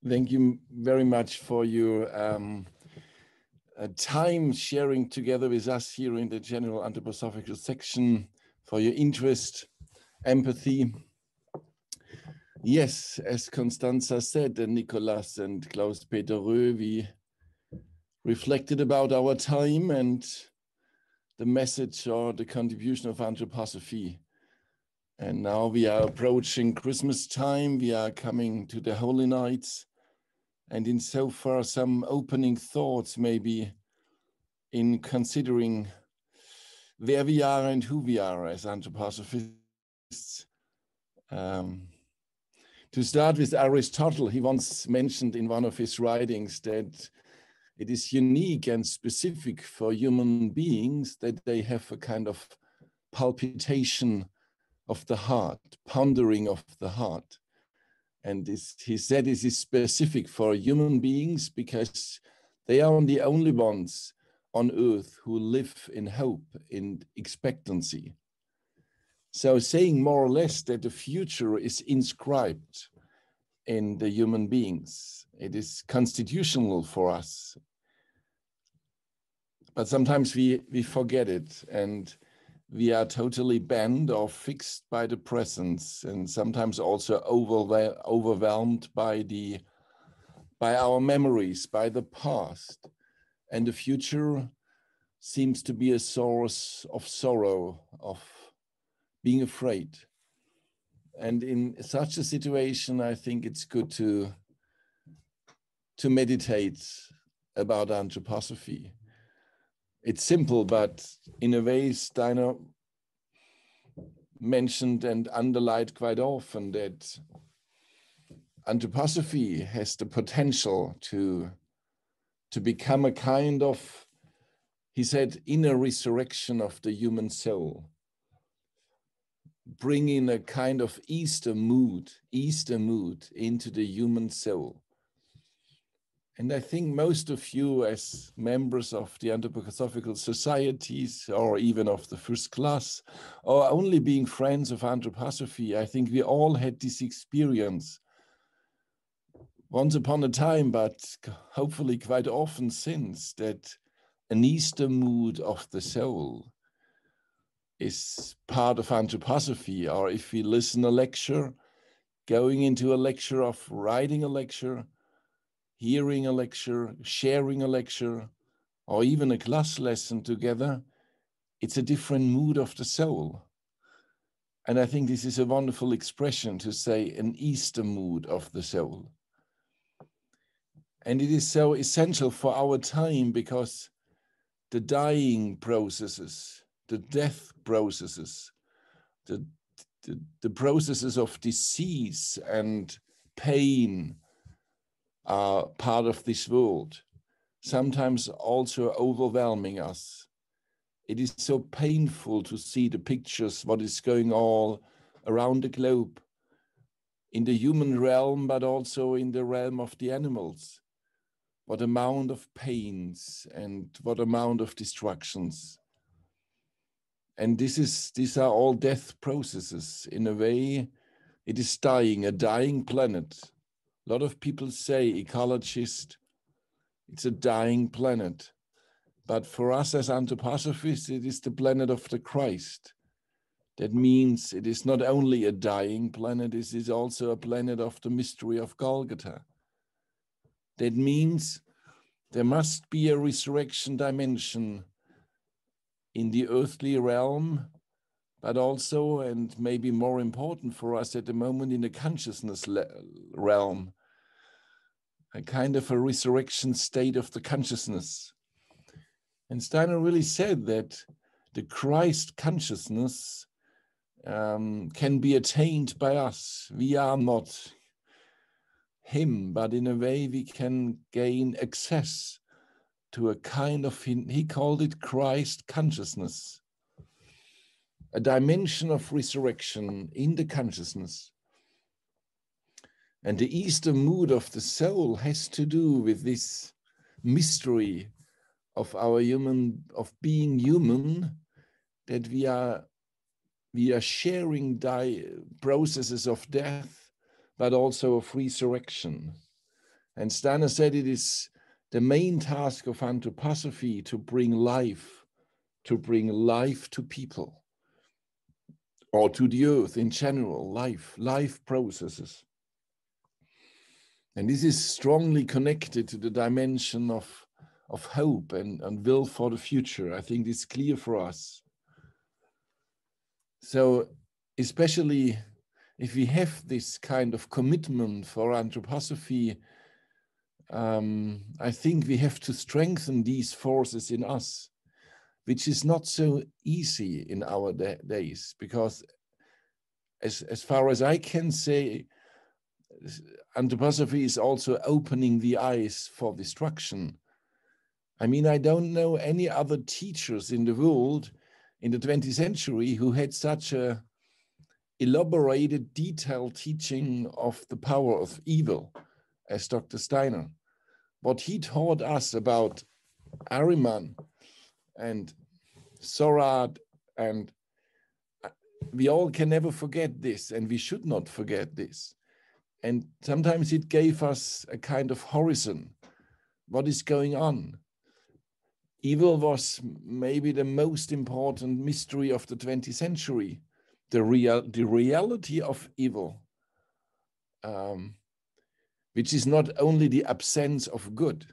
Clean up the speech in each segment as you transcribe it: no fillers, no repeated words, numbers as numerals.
Thank you very much for your time sharing together with us here in the General Anthroposophical Section, for your interest, empathy. Yes, as Constanza said, and Nicolas and Klaus-Peter Röh, we reflected about our time and the message or the contribution of anthroposophy. And now we are approaching Christmas time. We are coming to the Holy Nights. And in so far, some opening thoughts maybe in considering where we are and who we are as anthroposophists. To start with Aristotle, he once mentioned in one of his writings that it is unique and specific for human beings that they have a kind of palpitation of the heart, pondering of the heart. And he said this is specific for human beings because they are the only ones on earth who live in hope, in expectancy. So saying more or less that the future is inscribed in the human beings. It is constitutional for us. But sometimes we forget it, and we are totally bent or fixed by the presence, and sometimes also overwhelmed by our memories, by the past. And the future seems to be a source of sorrow, of being afraid. And in such a situation, I think it's good to meditate about anthroposophy. It's simple, but in a way, Steiner mentioned and underlined quite often that anthroposophy has the potential to become a kind of, he said, inner resurrection of the human soul, bringing a kind of Easter mood into the human soul. And I think most of you as members of the anthroposophical societies or even of the first class or only being friends of anthroposophy, I think we all had this experience once upon a time, but hopefully quite often since, that an Easter mood of the soul is part of anthroposophy. Or if we listen a lecture, going into a lecture of writing a lecture, hearing a lecture, sharing a lecture, or even a class lesson together, it's a different mood of the soul. And I think this is a wonderful expression to say an Easter mood of the soul. And it is so essential for our time because the dying processes, the death processes, the processes of disease and pain are part of this world, sometimes also overwhelming us. It is so painful to see the pictures, what is going all around the globe, in the human realm, but also in the realm of the animals. What amount of pains and what amount of destructions. And these are all death processes. In a way, it is dying, a dying planet. A lot of people say, ecologists, it's a dying planet. But for us as anthroposophists, it is the planet of the Christ. That means it is not only a dying planet, it is also a planet of the mystery of Golgotha. That means there must be a resurrection dimension in the earthly realm, but also, and maybe more important for us at the moment, in the consciousness realm, a kind of a resurrection state of the consciousness. And Steiner really said that the Christ consciousness can be attained by us. We are not him, but in a way we can gain access to a kind of, he called it Christ consciousness, a dimension of resurrection in the consciousness. And the Easter mood of the soul has to do with this mystery of our of being human, that we are sharing processes of death, but also of resurrection. And Steiner said it is the main task of anthroposophy to bring life to people, or to the earth in general, life processes. And this is strongly connected to the dimension of hope and will for the future. I think it's clear for us. So especially if we have this kind of commitment for anthroposophy, I think we have to strengthen these forces in us, which is not so easy in our days, because as far as I can say, anthroposophy is also opening the eyes for destruction. I mean, I don't know any other teachers in the world in the 20th century who had such a elaborated, detailed teaching of the power of evil as Dr. Steiner. What he taught us about Ahriman and Sorad, and we all can never forget this, and we should not forget this. And sometimes it gave us a kind of horizon. What is going on? Evil was maybe the most important mystery of the 20th century. The reality of evil, which is not only the absence of good,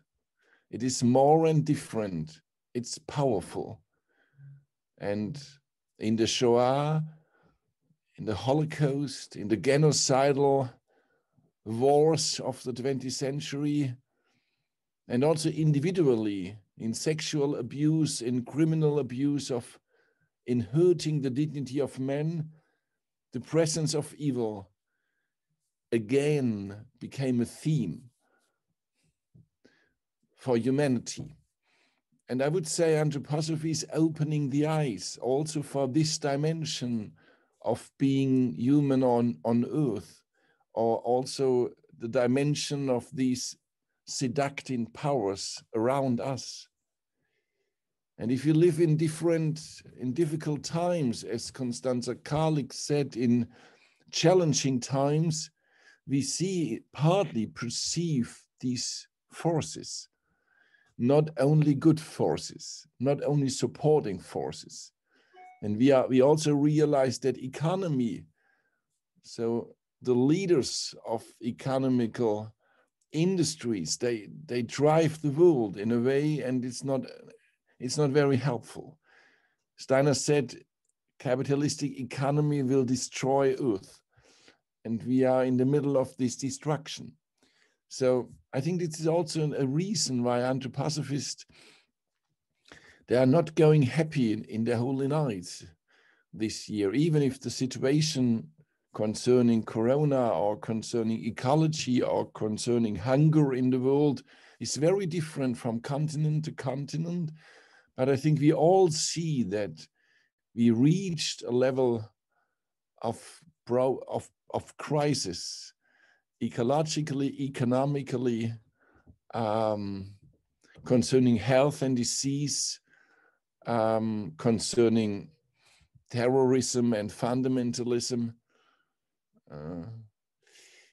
it is more and different. It's powerful. And in the Shoah, in the Holocaust, in the genocidal wars of the 20th century, and also individually in sexual abuse, in criminal abuse, in hurting the dignity of men, the presence of evil again became a theme for humanity. And I would say anthroposophy is opening the eyes also for this dimension of being human on earth, or also the dimension of these seducting powers around us. And if you live in difficult times, as Constanza Karlik said, in challenging times, we partly perceive these forces, not only good forces, not only supporting forces. And we also realize that economy, so the leaders of economical industries, they drive the world in a way, and it's not very helpful. Steiner said, capitalistic economy will destroy Earth, and we are in the middle of this destruction. So I think this is also a reason why anthroposophists, they are not going happy in their holy nights this year, even if the situation concerning corona or concerning ecology or concerning hunger in the world is very different from continent to continent. But I think we all see that we reached a level of crisis, ecologically, economically, concerning health and disease, concerning terrorism and fundamentalism,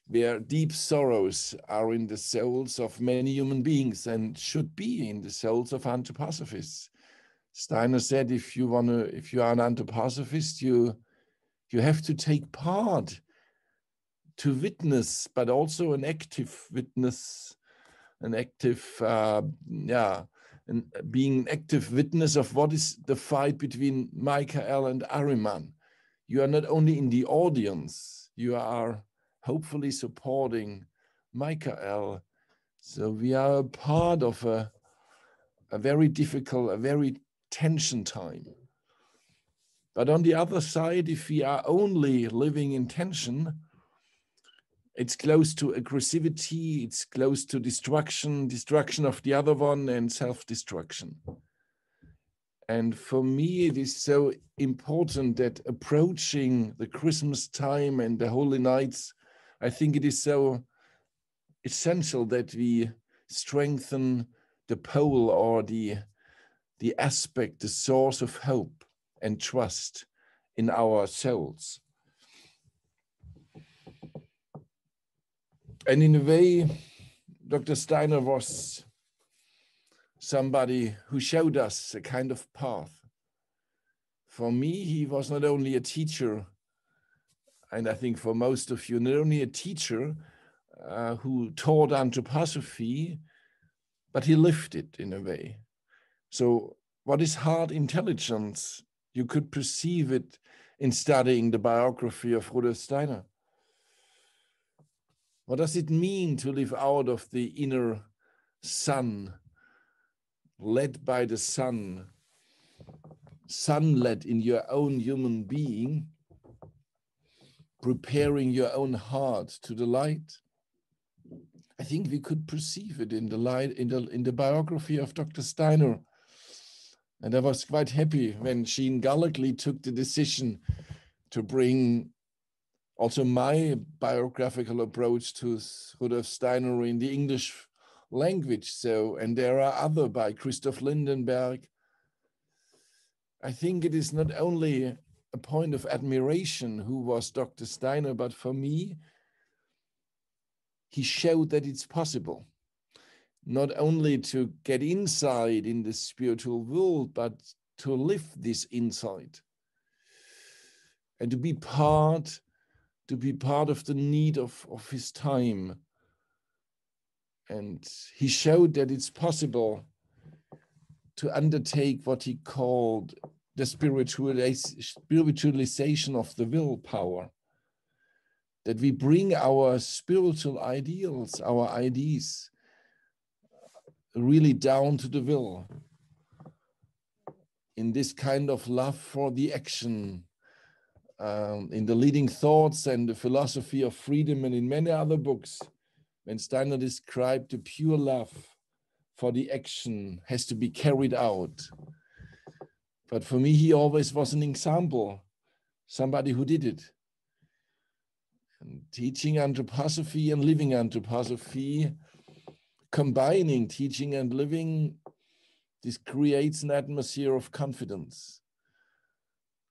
where deep sorrows are in the souls of many human beings and should be in the souls of anthroposophists. Steiner said, if you are an anthroposophist, you have to take part, to witness, but also an active witness, and being an active witness of what is the fight between Michael and Ahriman. You are not only in the audience, you are hopefully supporting Michael. So we are a part of a very difficult, a very tension time. But on the other side, if we are only living in tension, it's close to aggressivity, it's close to destruction of the other one, and self-destruction. And for me, it is so important that approaching the Christmas time and the Holy Nights, I think it is so essential that we strengthen the pole, or the aspect, the source of hope and trust in our souls. And in a way, Dr. Steiner was somebody who showed us a kind of path. For me, he was not only a teacher, and I think for most of you, not only a teacher who taught anthroposophy, but he lived it in a way. So what is heart intelligence? You could perceive it in studying the biography of Rudolf Steiner. What does it mean to live out of the inner sun, led by the sun, sun-led in your own human being, preparing your own heart to the light? I think we could perceive it in the light, in the biography of Dr. Steiner. And I was quite happy when Jean Gallickley took the decision to bring also my biographical approach to Rudolf Steiner in the English language. So, and there are other by Christoph Lindenberg. I think it is not only a point of admiration who was Dr. Steiner, but for me, he showed that it's possible, not only to get inside in the spiritual world, but to live this insight and to be part of the need of his time. And he showed that it's possible to undertake what he called the spiritualization of the willpower, that we bring our spiritual ideals, our ideas, really down to the will, in this kind of love for the action, in the leading thoughts and the philosophy of freedom, and in many other books, when Steiner described the pure love for the action has to be carried out. But for me, he always was an example, somebody who did it. And teaching anthroposophy and living anthroposophy, combining teaching and living, this creates an atmosphere of confidence.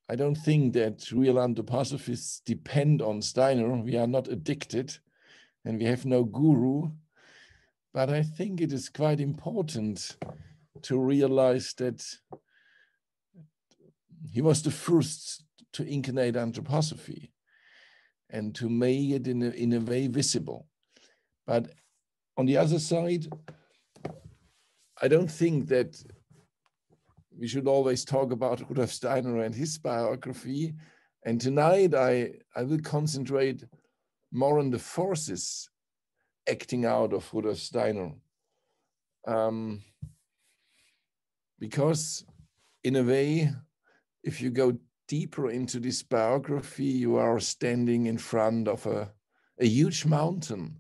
I don't think that real anthroposophists depend on Steiner. We are not addicted and we have no guru. But I think it is quite important to realize that he was the first to incarnate anthroposophy and to make it in a way visible. But on the other side, I don't think that we should always talk about Rudolf Steiner and his biography. And tonight I will concentrate more on the forces acting out of Rudolf Steiner. Because in a way, if you go deeper into this biography, you are standing in front of a huge mountain.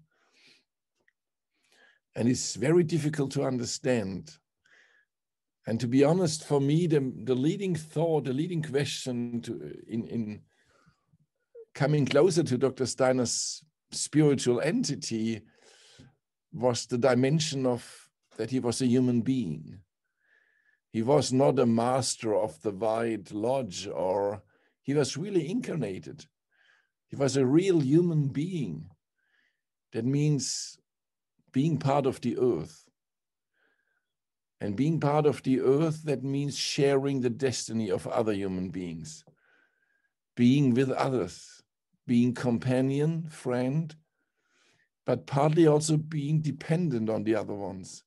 And it's very difficult to understand. And to be honest, for me, the leading thought, the leading question in coming closer to Dr. Steiner's spiritual entity was the dimension of that he was a human being. He was not a master of the White Lodge, or he was really incarnated. He was a real human being. That means being part of the earth. And being part of the earth, that means sharing the destiny of other human beings, being with others, being companion, friend, but partly also being dependent on the other ones,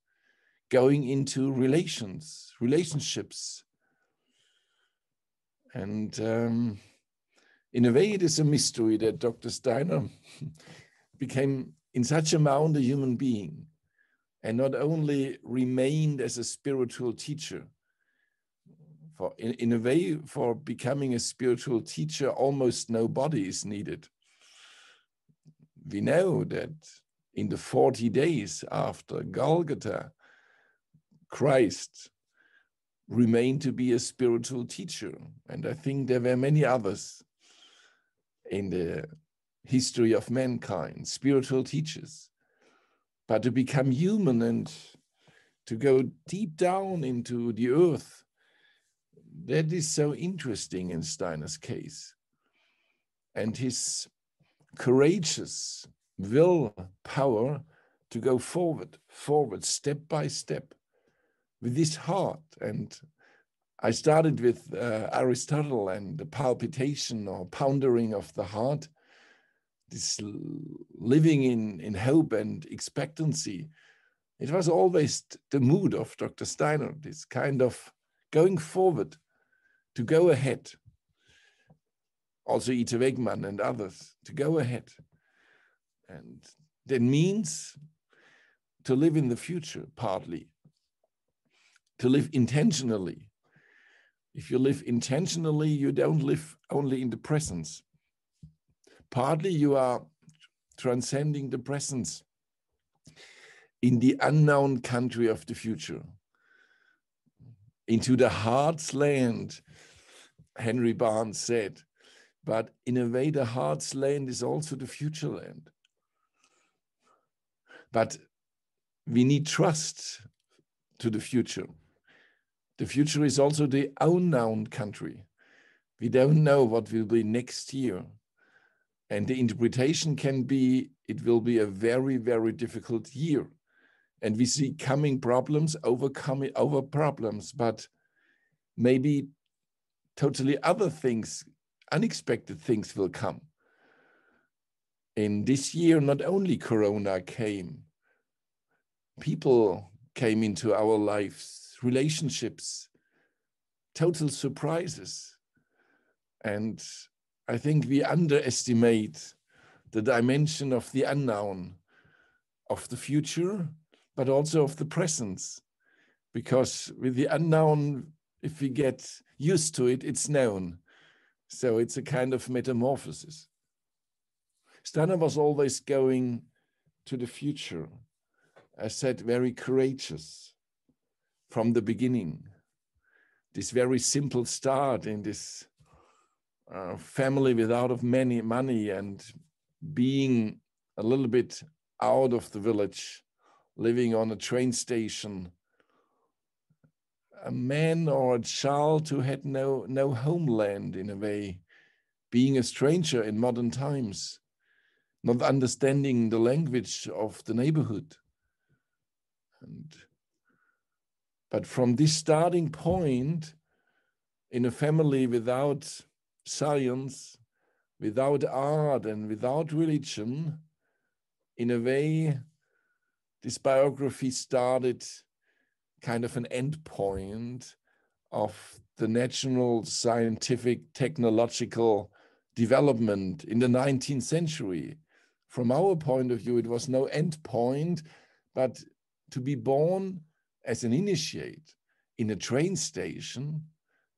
going into relationships. And in a way, it is a mystery that Dr. Steiner became in such amount a human being, and not only remained as a spiritual teacher. In a way, for becoming a spiritual teacher, almost no body is needed. We know that in the 40 days after Golgotha, Christ remained to be a spiritual teacher. And I think there were many others in the history of mankind, spiritual teachers. But to become human and to go deep down into the earth, that is so interesting in Steiner's case. And his courageous willpower to go forward, step by step, with this heart. And I started with Aristotle and the palpitation or pounding of the heart, this living in hope and expectancy. It was always the mood of Dr. Steiner, this kind of going forward, to go ahead. Also Ita Wegman and others, to go ahead. And that means to live in the future, partly. To live intentionally. If you live intentionally, you don't live only in the presence. Partly you are transcending the presence in the unknown country of the future, into the heart's land, Henry Barnes said. But in a way, the heart's land is also the future land. But we need trust to the future. The future is also the unknown country. We don't know what will be next year. And the interpretation can be, it will be a very, very difficult year. And we see coming problems, over problems, but maybe totally other things, unexpected things will come. In this year, not only Corona came, people came into our lives, relationships, total surprises. And I think we underestimate the dimension of the unknown, of the future, but also of the presence. Because with the unknown, if we get used to it, it's known. So it's a kind of metamorphosis. Steiner was always going to the future. I said, very courageous from the beginning. This very simple start in this family without many money and being a little bit out of the village, living on a train station, a man or a child who had no homeland in a way, being a stranger in modern times, not understanding the language of the neighborhood. But from this starting point, in a family without science, without art, and without religion, in a way, this biography started kind of an end point of the natural scientific technological development in the 19th century. From our point of view, it was no end point, but to be born as an initiate in a train station,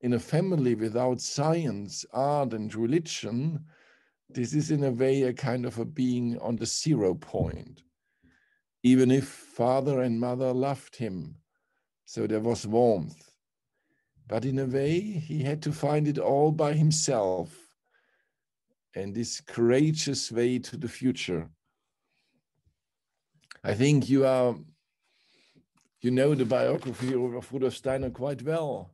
in a family without science, art, and religion, this is in a way a kind of a being on the 0 point. Even if father and mother loved him, so there was warmth. But in a way, he had to find it all by himself. And this courageous way to the future. I think you know the biography of Rudolf Steiner quite well.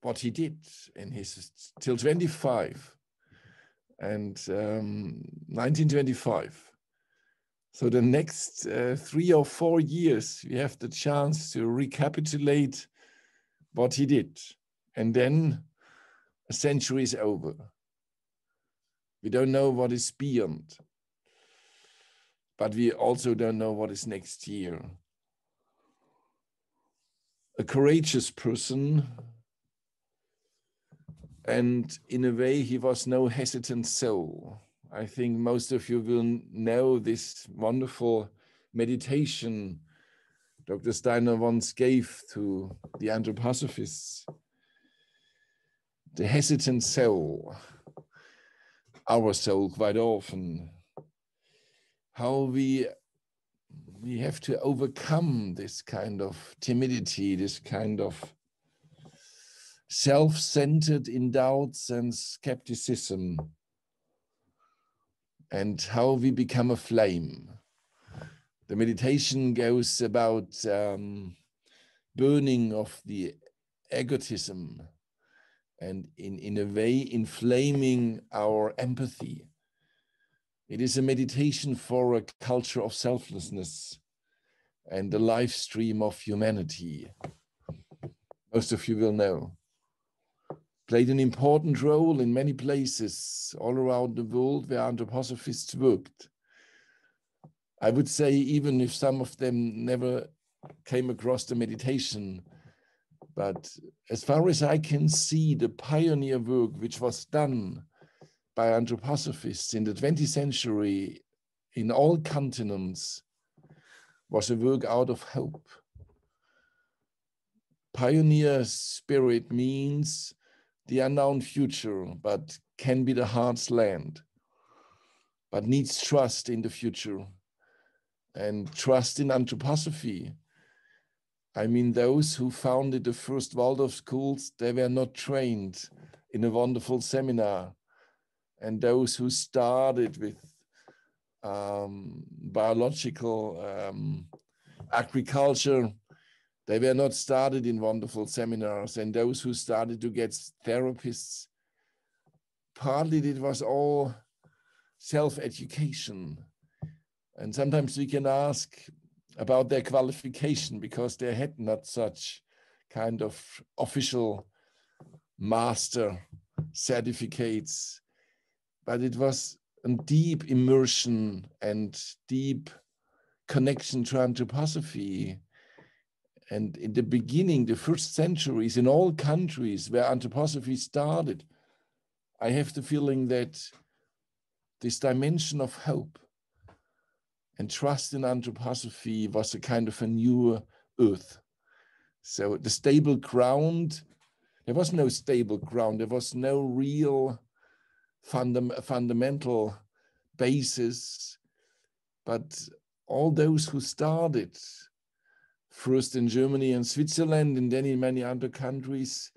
What he did in his till 25 and 1925. So the next 3 or 4 years, we have the chance to recapitulate what he did. And then a century is over. We don't know what is beyond, but we also don't know what is next year. A courageous person, and in a way, he was no hesitant soul. I think most of you will know this wonderful meditation Dr. Steiner once gave to the anthroposophists. The hesitant soul, our soul quite often, how we have to overcome this kind of timidity, this kind of self-centered in doubts and skepticism, and how we become a flame. The meditation goes about burning of the egotism and in a way inflaming our empathy. It is a meditation for a culture of selflessness and the live stream of humanity. Most of you will know. Played an important role in many places all around the world where anthroposophists worked. I would say even if some of them never came across the meditation, but as far as I can see, the pioneer work which was done by anthroposophists in the 20th century in all continents was a work out of hope. Pioneer spirit means the unknown future, but can be the heart's land, but needs trust in the future and trust in anthroposophy. I mean, those who founded the first Waldorf schools, they were not trained in a wonderful seminar. And those who started with biological agriculture, they were not started in wonderful seminars. And those who started to get therapists, partly it was all self-education. And sometimes we can ask about their qualification because they had not such kind of official master certificates, but it was a deep immersion and deep connection to anthroposophy. And in the beginning, the first centuries, in all countries where anthroposophy started, I have the feeling that this dimension of hope and trust in anthroposophy was a kind of a new earth. So the stable ground, there was no stable ground, there was no real fundamental basis, but all those who started, first in Germany and Switzerland, and then in many other countries,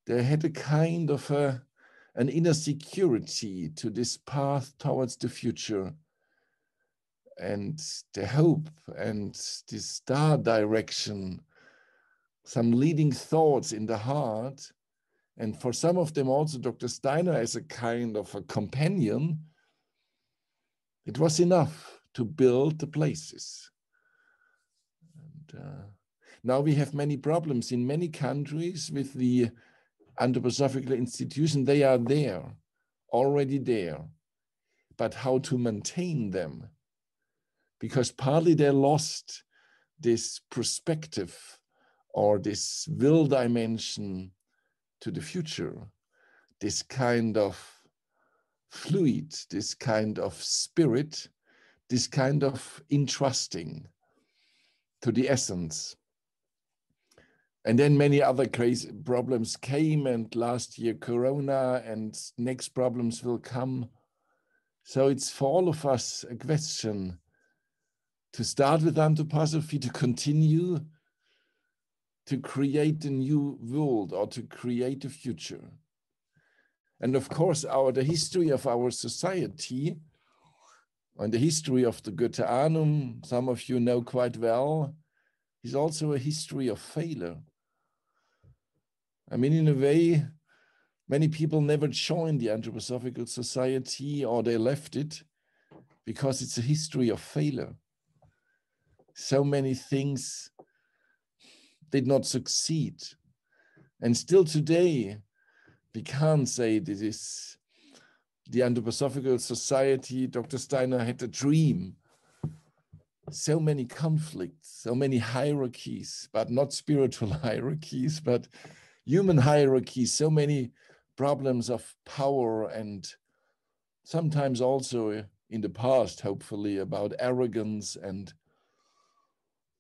they had a kind of an inner security to this path towards the future. And the hope and the star direction, some leading thoughts in the heart. And for some of them also, Dr. Steiner as a kind of a companion, it was enough to build the places. And now we have many problems in many countries with the anthroposophical institution. They are there, already there, but how to maintain them? Because partly they lost this perspective or this will dimension to the future, this kind of fluid, this kind of spirit, this kind of entrusting to the essence. And then many other crazy problems came, and last year Corona, and next problems will come. So it's for all of us a question to start with anthroposophy, to continue to create a new world or to create a future. And of course, the history of our society and the history of the Goetheanum, some of you know quite well, is also a history of failure. I mean, in a way, many people never joined the Anthroposophical Society or they left it because it's a history of failure. So many things did not succeed. And still today, we can't say this is the Anthroposophical Society. Dr. Steiner had a dream. So many conflicts, so many hierarchies, but not spiritual hierarchies, but human hierarchies, so many problems of power, and sometimes also in the past, hopefully, about arrogance. And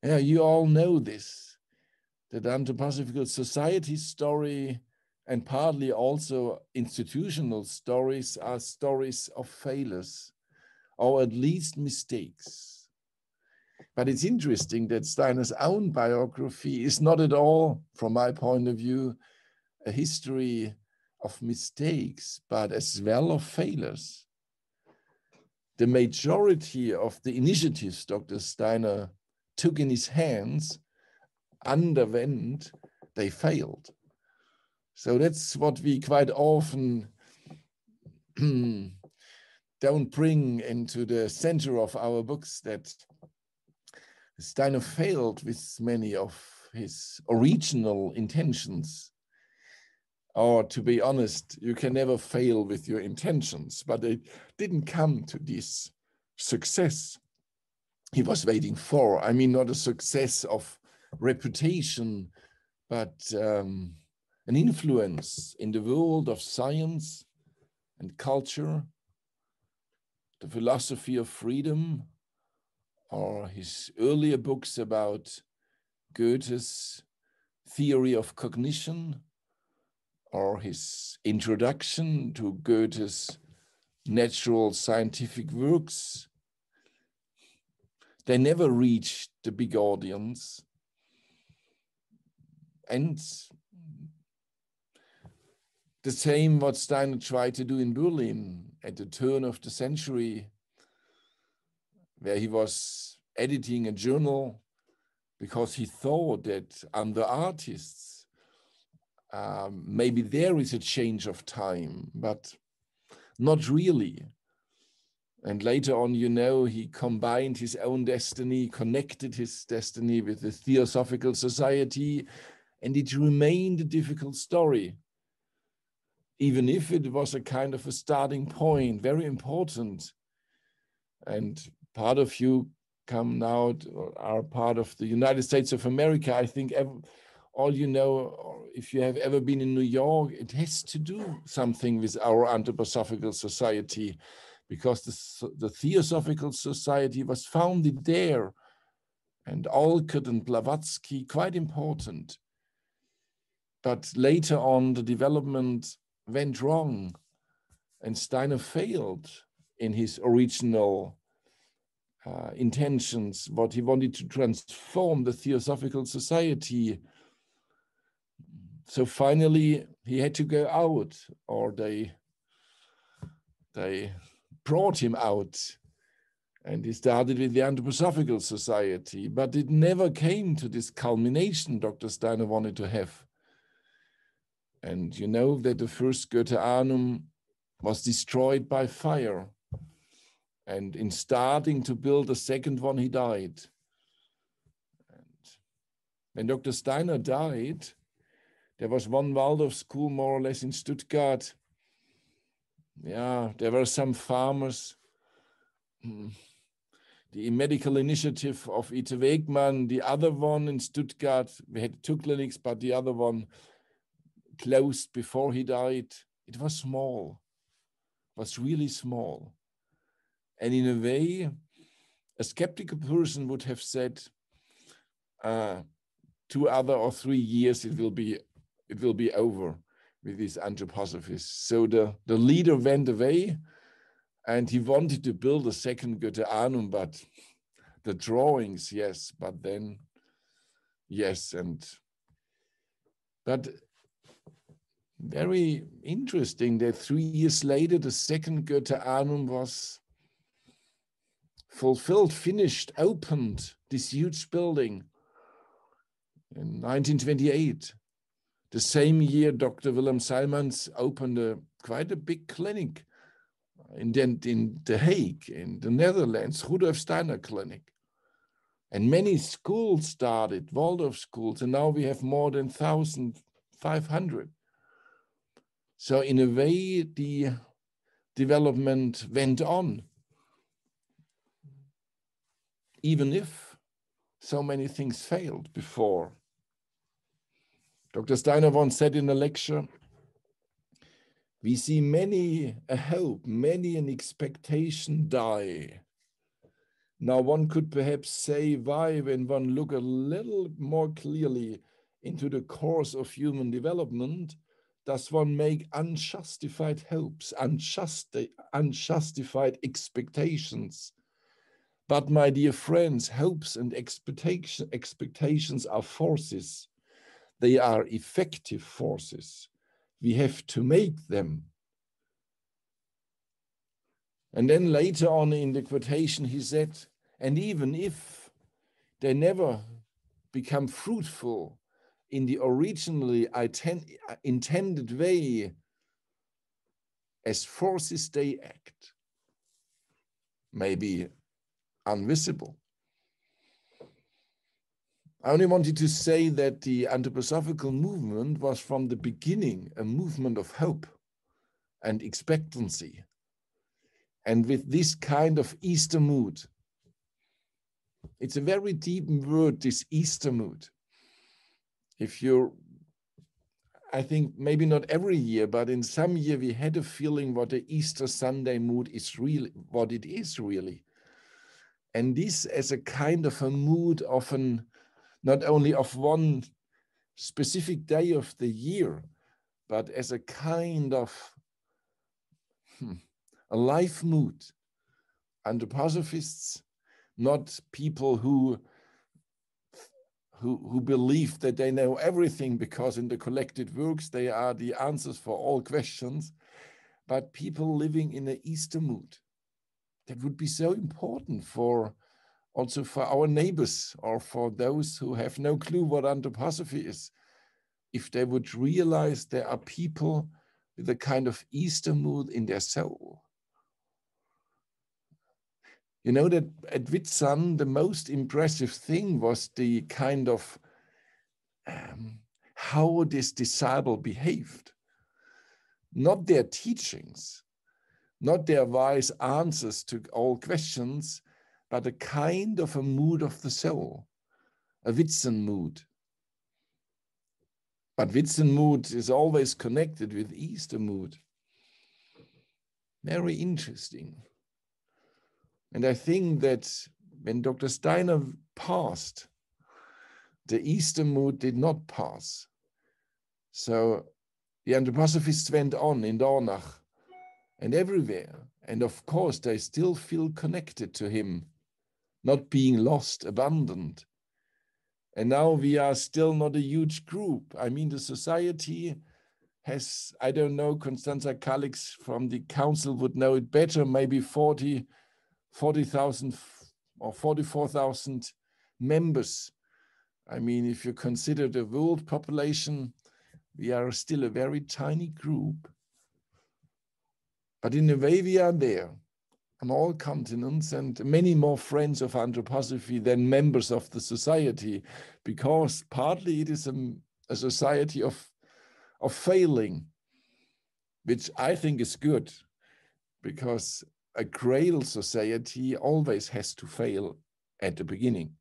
yeah, you all know this, that Anthroposophical Society story and partly also institutional stories are stories of failures, or at least mistakes. But it's interesting that Steiner's own biography is not at all, from my point of view, a history of mistakes, but as well of failures. The majority of the initiatives Dr. Steiner took in his hands, underwent, they failed. So that's what we quite often don't bring into the center of our books that Steiner failed with many of his original intentions. Or to be honest, you can never fail with your intentions, but it didn't come to this success he was waiting for. I mean, not a success of reputation, but an influence in the world of science and culture, the philosophy of freedom, or his earlier books about Goethe's theory of cognition, or his introduction to Goethe's natural scientific works. They never reached the big audience. And the same what Steiner tried to do in Berlin at the turn of the century, where he was editing a journal because he thought that under artists, maybe there is a change of time, but not really. And later on, you know, he combined his own destiny, connected his destiny with the Theosophical Society, and it remained a difficult story, even if it was a kind of a starting point, very important. And part of you come now, are part of the United States of America. I think all you know, or if you have ever been in New York, it has to do something with our Anthroposophical Society, because the Theosophical Society was founded there, and Alfter and Blavatsky, quite important. But later on, the development went wrong, and Steiner failed in his original intentions, what he wanted to transform the Theosophical Society. So finally, he had to go out, or they brought him out, and he started with the Anthroposophical Society, but it never came to this culmination Dr. Steiner wanted to have. And you know that the first Goetheanum was destroyed by fire, and in starting to build the second one, he died. And when Dr. Steiner died, there was one Waldorf school more or less in Stuttgart. Yeah, there were some farmers. The medical initiative of Ita Wegman, the other one in Stuttgart, we had 2 clinics, but the other one closed before he died. It was small, was really small. And in a way, a skeptical person would have said, 2 other or 3 years, it will be over with these anthroposophists. So the leader went away, and he wanted to build a second Goetheanum, but the drawings, yes, but then, yes. But very interesting that 3 years later, the second Goetheanum was fulfilled, finished, opened, this huge building in 1928. The same year, Dr. Willem Salmans opened quite a big clinic in The Hague, in the Netherlands, Rudolf Steiner Clinic. And many schools started, Waldorf schools, and now we have more than 1,500. So in a way, the development went on, even if so many things failed before. Dr. Steiner once said in a lecture, we see many a hope, many an expectation die. Now one could perhaps say why, when one look a little more clearly into the course of human development, does one make unjustified hopes, unjustified expectations. But my dear friends, hopes and expectations are forces. They are effective forces. We have to make them. And then later on in the quotation, he said, and even if they never become fruitful in the originally intended way, as forces they act. maybe invisible. I only wanted to say that the anthroposophical movement was from the beginning a movement of hope and expectancy. And with this kind of Easter mood, it's a very deep word, this Easter mood. I think maybe not every year, but in some year we had a feeling what the Easter Sunday mood is really, what it is really. And this as a kind of a mood of not only of one specific day of the year, but as a kind of a life mood. Anthroposophists, not people who believe that they know everything because in the collected works they are the answers for all questions, but people living in an Easter mood. That would be so important also for our neighbors or for those who have no clue what anthroposophy is, if they would realize there are people with a kind of Easter mood in their soul. You know that at Witten, the most impressive thing was the kind of how this disciple behaved. Not their teachings, not their wise answers to all questions, but a kind of a mood of the soul, a Witten mood. But Witten mood is always connected with Easter mood. Very interesting. And I think that when Dr. Steiner passed, the Easter mood did not pass. So the anthroposophists went on in Dornach and everywhere. And of course, they still feel connected to him, not being lost, abandoned. And now we are still not a huge group. I mean, the society has, I don't know, Constanza Calix from the council would know it better, maybe 40,000 or 44,000 members. I mean, if you consider the world population, we are still a very tiny group. But in a way, we are there on all continents and many more friends of anthroposophy than members of the society, because partly it is a society of failing, which I think is good, because a cradle society always has to fail at the beginning.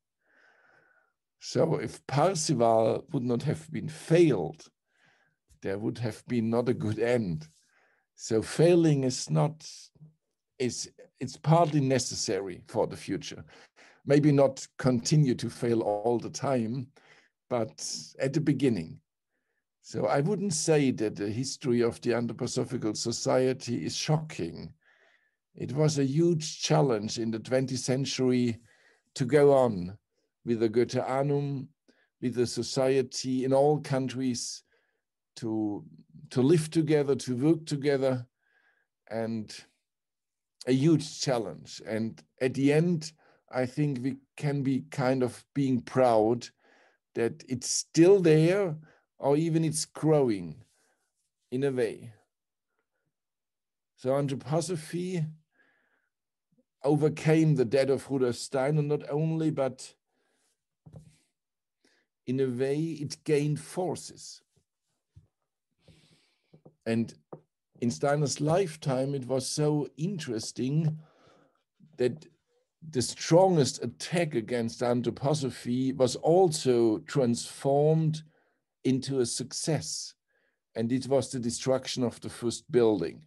So if Parzival would not have been failed, there would have been not a good end. So failing is it's partly necessary for the future. Maybe not continue to fail all the time, but at the beginning. So I wouldn't say that the history of the Anthroposophical Society is shocking. It was a huge challenge in the 20th century to go on with the Goetheanum, with the society in all countries, to live together, to work together, and a huge challenge. And at the end, I think we can be kind of being proud that it's still there, or even it's growing in a way. So anthroposophy overcame the death of Rudolf Steiner, not only, but in a way it gained forces. And in Steiner's lifetime, it was so interesting that the strongest attack against anthroposophy was also transformed into a success. And it was the destruction of the first building.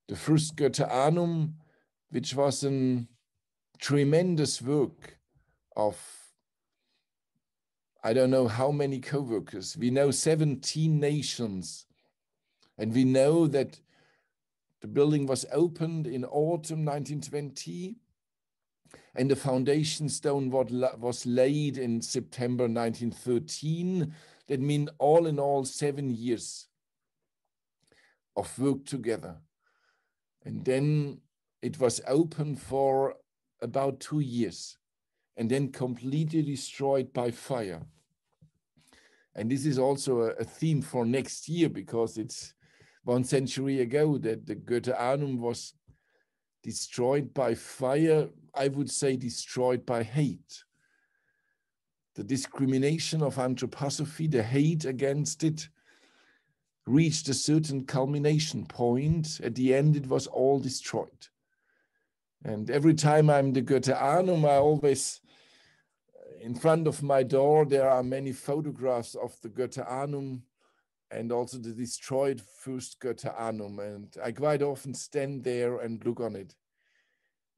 The first Goetheanum, which was a tremendous work of, I don't know how many co-workers. We know 17 nations. And we know that the building was opened in autumn 1920, and the foundation stone was laid in September 1913. That means all in all 7 years of work together. And then it was open for about 2 years and then completely destroyed by fire. And this is also a theme for next year, because it's 1 century ago that the Goetheanum was destroyed by fire, I would say destroyed by hate. The discrimination of anthroposophy, the hate against it, reached a certain culmination point. At the end, it was all destroyed. And every time I'm in the Goetheanum, I always, in front of my door, there are many photographs of the Goetheanum and also the destroyed first Goetheanum. And I quite often stand there and look on it.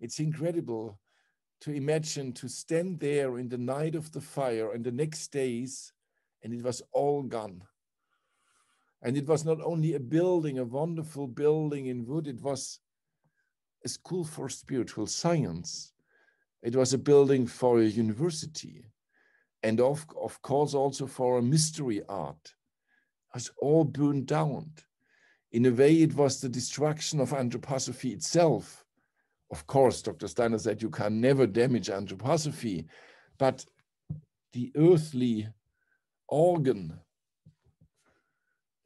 It's incredible to imagine to stand there in the night of the fire and the next days, and it was all gone. And it was not only a building, a wonderful building in wood, it was a school for spiritual science. It was a building for a university, and of course also for a mystery art. It was all burned down. In a way, it was the destruction of anthroposophy itself. Of course, Dr. Steiner said you can never damage anthroposophy, but the earthly organ,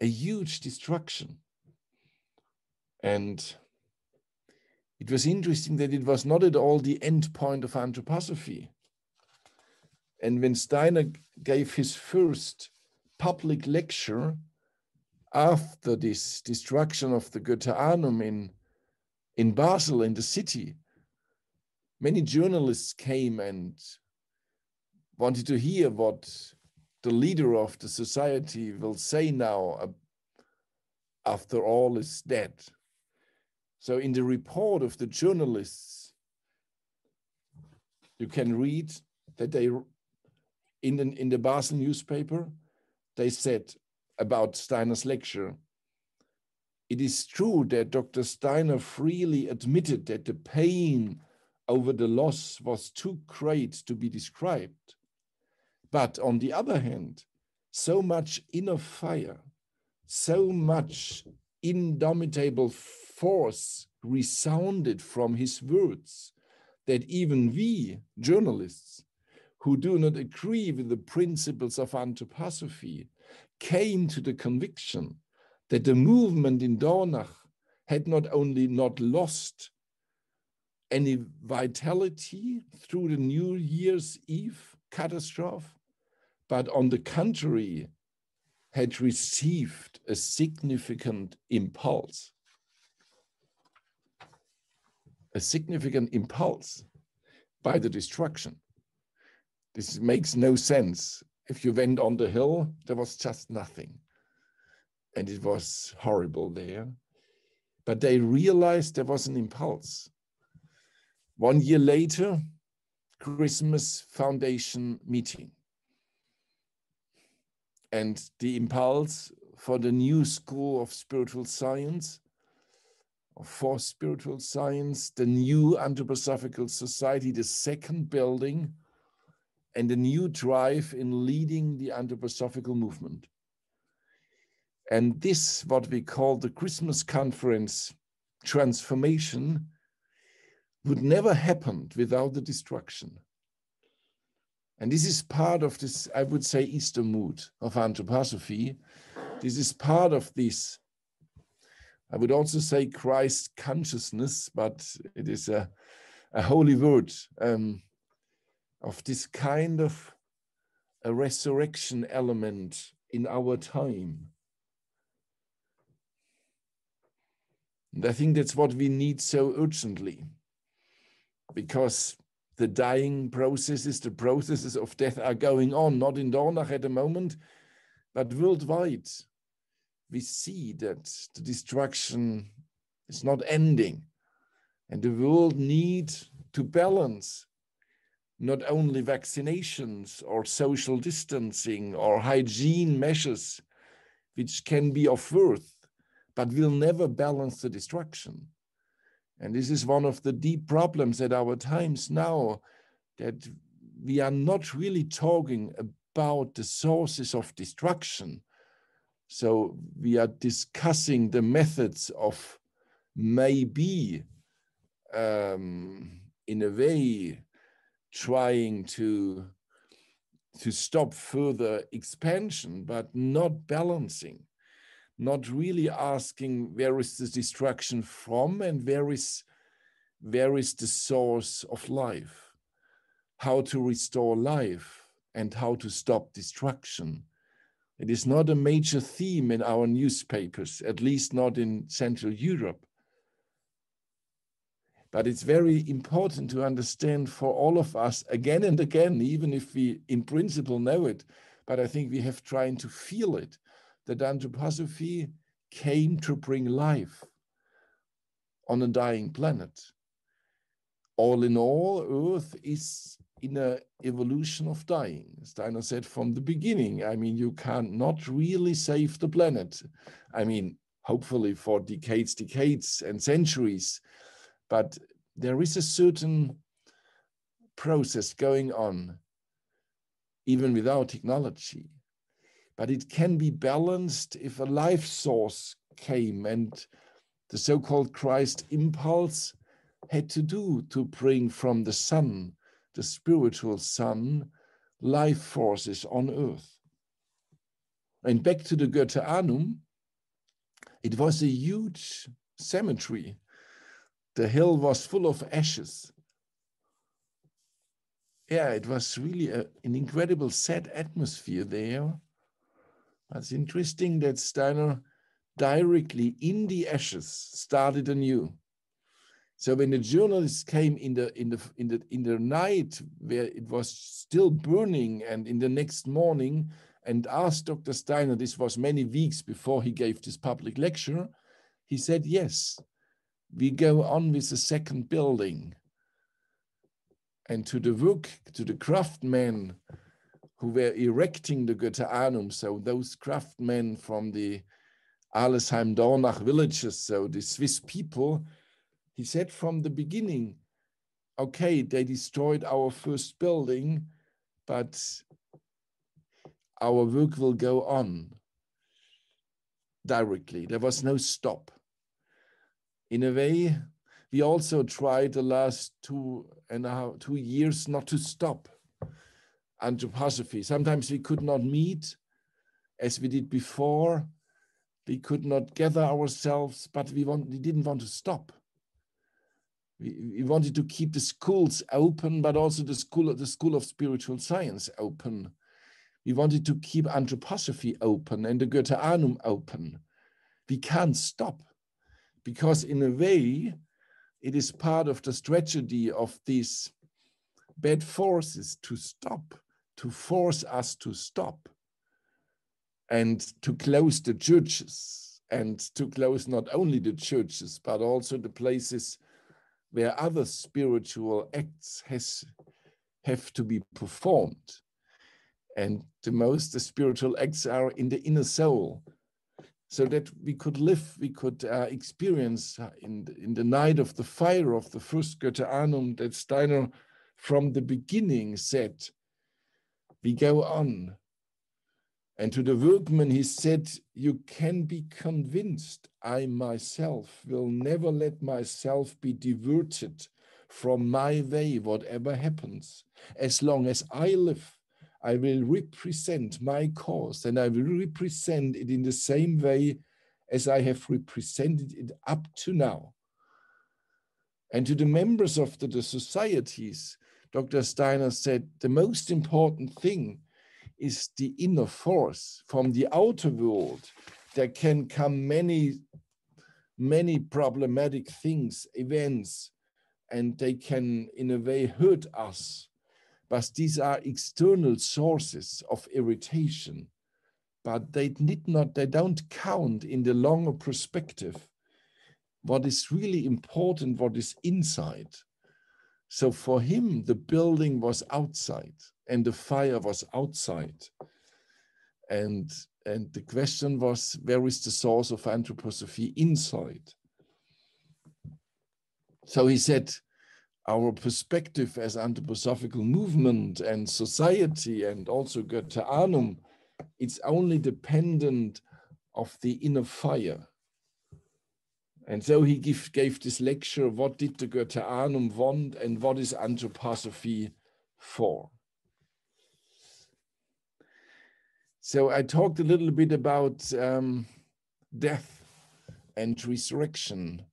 a huge destruction. And it was interesting that it was not at all the end point of anthroposophy. And when Steiner gave his first public lecture after this destruction of the Goetheanum in Basel, in the city, many journalists came and wanted to hear what the leader of the society will say now after all is dead. So in the report of the journalists, you can read that they, in the Basel newspaper, they said about Steiner's lecture, it is true that Dr. Steiner freely admitted that the pain over the loss was too great to be described. But on the other hand, so much inner fire, so much indomitable force resounded from his words that even we, journalists, who do not agree with the principles of anthroposophy, came to the conviction that the movement in Dornach had not only not lost any vitality through the New Year's Eve catastrophe, but on the contrary, had received a significant impulse. A significant impulse by the destruction. This makes no sense. If you went on the hill, there was just nothing. And it was horrible there. But they realized there was an impulse. 1 year later, Christmas Foundation meeting. And the impulse for the new school of spiritual science, for spiritual science, the new Anthroposophical Society, the second building, and a new drive in leading the anthroposophical movement. And this, what we call the Christmas conference transformation, would never happen without the destruction. And this is part of this, I would say, Easter mood of anthroposophy. This is part of this, I would also say Christ consciousness, but it is a holy word of this kind of a resurrection element in our time. And I think that's what we need so urgently, because the dying processes, the processes of death are going on, not in Dornach at the moment, but worldwide. We see that the destruction is not ending, and the world needs to balance not only vaccinations or social distancing or hygiene measures, which can be of worth, but will never balance the destruction. And this is one of the deep problems at our times now, that we are not really talking about the sources of destruction. So we are discussing the methods of maybe, in a way, trying to stop further expansion, but not balancing, not really asking where is the destruction from and where is where is the source of life, how to restore life, and how to stop destruction. It is not a major theme in our newspapers, at least not in Central Europe. But it's very important to understand for all of us again and again, even if we in principle know it, but I think we have tried to feel it, that anthroposophy came to bring life on a dying planet. All in all, Earth is in an evolution of dying. Steiner said from the beginning, I mean, you cannot really save the planet. I mean, hopefully for decades and centuries, but there is a certain process going on, even without technology. But it can be balanced if a life source came, and the so-called Christ impulse had to do to bring from the sun, the spiritual sun, life forces on earth. And back to the Goetheanum, it was a huge cemetery. The hill was full of ashes. Yeah, it was really an incredible sad atmosphere there. It's interesting that Steiner directly in the ashes started anew. So when the journalists came in the night where it was still burning, and in the next morning, and asked Dr. Steiner, this was many weeks before he gave this public lecture, he said, yes, we go on with the second building. And to the work, to the craftsmen who were erecting the Goetheanum, so those craftsmen from the Arlesheim, Dornach villages, so the Swiss people, he said from the beginning, okay, they destroyed our first building, but our work will go on directly. There was no stop. In a way, we also tried the last 2 years not to stop anthroposophy. Sometimes we could not meet as we did before. We could not gather ourselves, but we didn't want to stop. We wanted to keep the schools open, but also the School of Spiritual Science open. We wanted to keep anthroposophy open and the Goetheanum open. We can't stop, because in a way, it is part of the strategy of these bad forces to stop, to force us to stop, and to close the churches, and to close not only the churches, but also the places where other spiritual acts have to be performed. And the spiritual acts are in the inner soul, so that we could live, we could experience in the night of the fire of the first Goetheanum, that Steiner from the beginning said, we go on. And to the workmen he said, you can be convinced I myself will never let myself be diverted from my way, whatever happens. As long as I live, I will represent my cause, and I will represent it in the same way as I have represented it up to now. And to the members of the societies, Dr. Steiner said, the most important thing is the inner force. From the outer world, there can come many problematic things, events, and they can in a way hurt us. But these are external sources of irritation, but they don't count in the longer perspective. What is really important, what is inside. So for him, the building was outside and the fire was outside. And the question was, where is the source of anthroposophy inside? So he said, our perspective as anthroposophical movement and society, and also Goetheanum, it's only dependent of the inner fire. And so he gave this lecture, what did the Goetheanum want and what is anthroposophy for? So I talked a little bit about death and resurrection,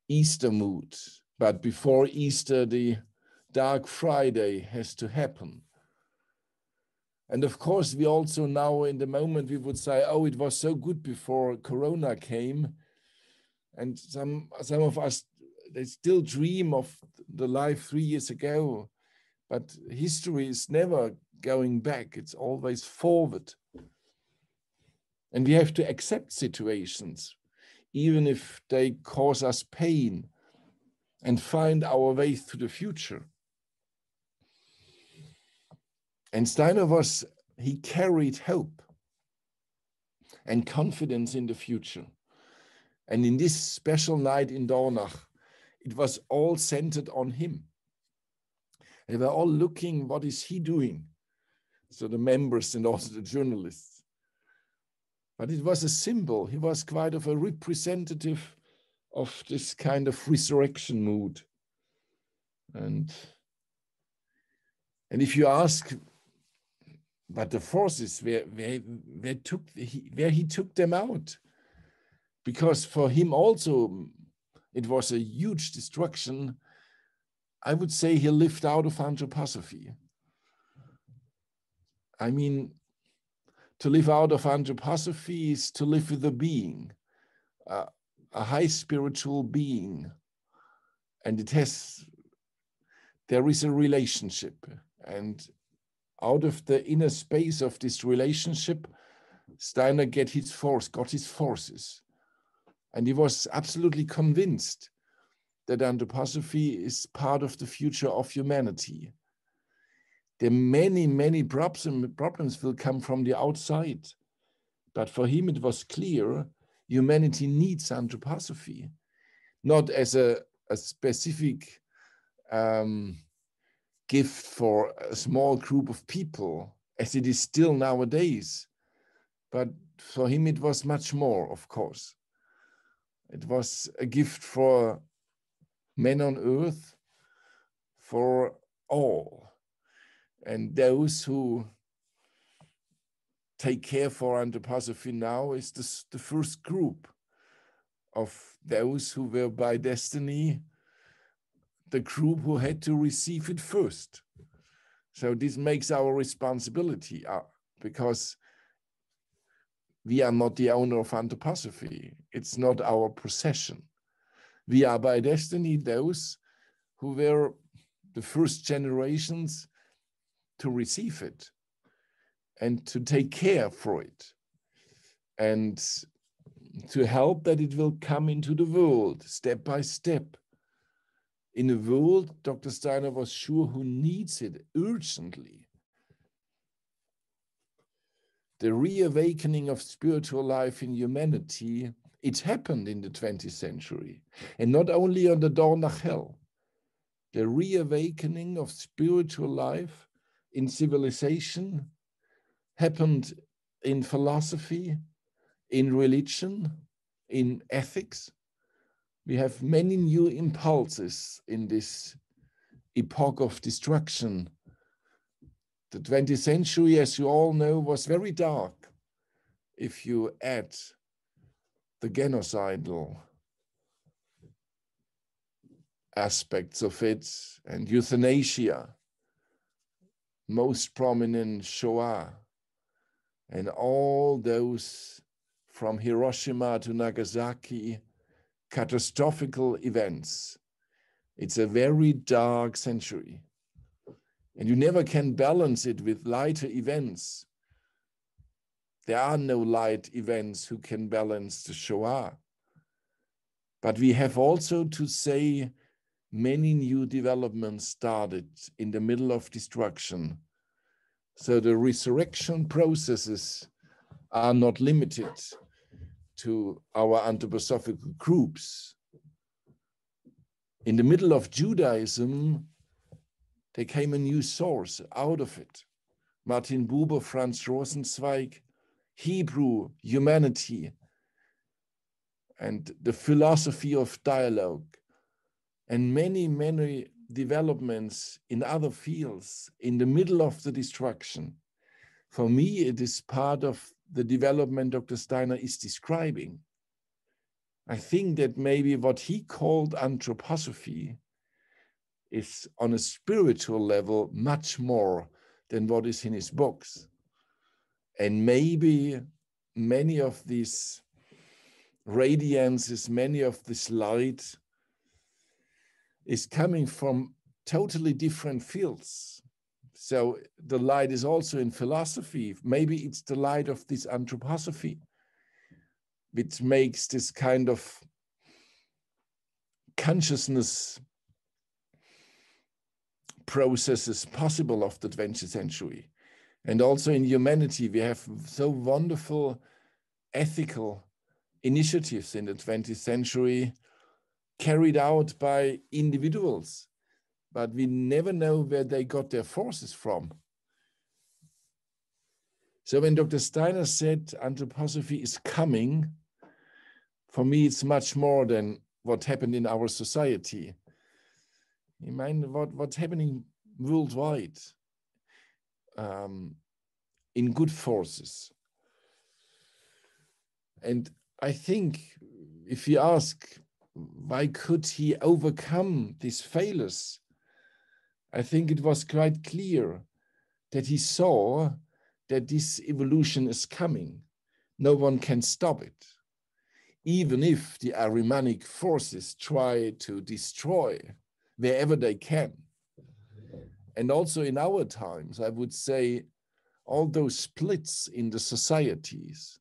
Easter mood, But before Easter, the Dark Friday has to happen. And of course, we also now in the moment, we would say, oh, it was so good before Corona came. And some of us, they still dream of the life 3 years ago. But history is never going back. It's always forward. And we have to accept situations, even if they cause us pain, and find our way to the future. And Steiner he carried hope and confidence in the future. And in this special night in Dornach, it was all centered on him. They were all looking, what is he doing? So the members and also the journalists. But it was a symbol. He was quite of a representative of this kind of resurrection mood. And if you ask, but the forces, where he took them out, because for him also, it was a huge destruction. I would say he lived out of anthroposophy. I mean, to live out of anthroposophy is to live with a being, a high spiritual being. And there is a relationship. And out of the inner space of this relationship, Steiner got his forces. And he was absolutely convinced that anthroposophy is part of the future of humanity. The many problems will come from the outside. But for him, it was clear humanity needs anthroposophy, not as a specific gift for a small group of people, as it is still nowadays. But for him, it was much more, of course. It was a gift for men on earth, for all. And those who take care for anthroposophy now is the first group of those who were by destiny the group who had to receive it first. So this makes our responsibility, because we are not the owner of anthroposophy. It's not our possession. We are by destiny those who were the first generations to receive it and to take care for it and to help that it will come into the world step by step. In a world, Dr. Steiner was sure, who needs it urgently. The reawakening of spiritual life in humanity, it happened in the 20th century, and not only on the Dornach Hell. The reawakening of spiritual life in civilization happened in philosophy, in religion, in ethics. We have many new impulses in this epoch of destruction. The 20th century, as you all know, was very dark if you add the genocidal aspects of it and euthanasia, most prominent Shoah, and all those from Hiroshima to Nagasaki, catastrophical events. It's a very dark century. And you never can balance it with lighter events. There are no light events who can balance the Shoah. But we have also to say many new developments started in the middle of destruction. So the resurrection processes are not limited to our anthroposophical groups. In the middle of Judaism, there came a new source out of it. Martin Buber, Franz Rosenzweig, Hebrew, humanity, and the philosophy of dialogue, and many developments in other fields in the middle of the destruction. For me, it is part of the development Dr. Steiner is describing. I think that maybe what he called anthroposophy is on a spiritual level much more than what is in his books. And maybe many of these radiances, many of this light is coming from totally different fields. So the light is also in philosophy. Maybe it's the light of this anthroposophy, which makes this kind of consciousness processes possible of the 20th century. And also in humanity, we have so wonderful ethical initiatives in the 20th century carried out by individuals, but we never know where they got their forces from. So when Dr. Steiner said anthroposophy is coming, for me, it's much more than what happened in our society. I mean, what's happening worldwide in good forces. And I think if you ask, why could he overcome these failures? I think it was quite clear that he saw that this evolution is coming. No one can stop it, even if the Ahrimanic forces try to destroy wherever they can. And also in our times, I would say, all those splits in the societies,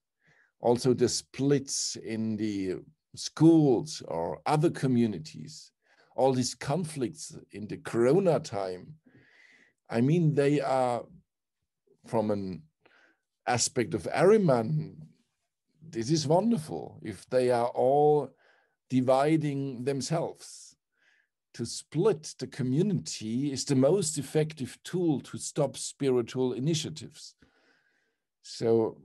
also the splits in the schools or other communities, all these conflicts in the Corona time, I mean, they are, from an aspect of Ahriman, this is wonderful. If they are all dividing themselves, to split the community is the most effective tool to stop spiritual initiatives. So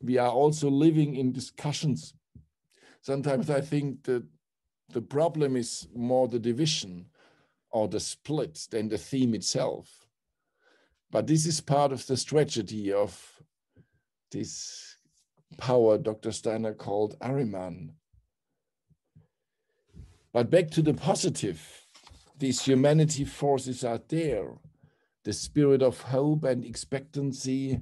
we are also living in discussions. Sometimes I think that the problem is more the division or the split than the theme itself. But this is part of the tragedy of this power Dr. Steiner called Ahriman. But back to the positive, these humanity forces are there. The spirit of hope and expectancy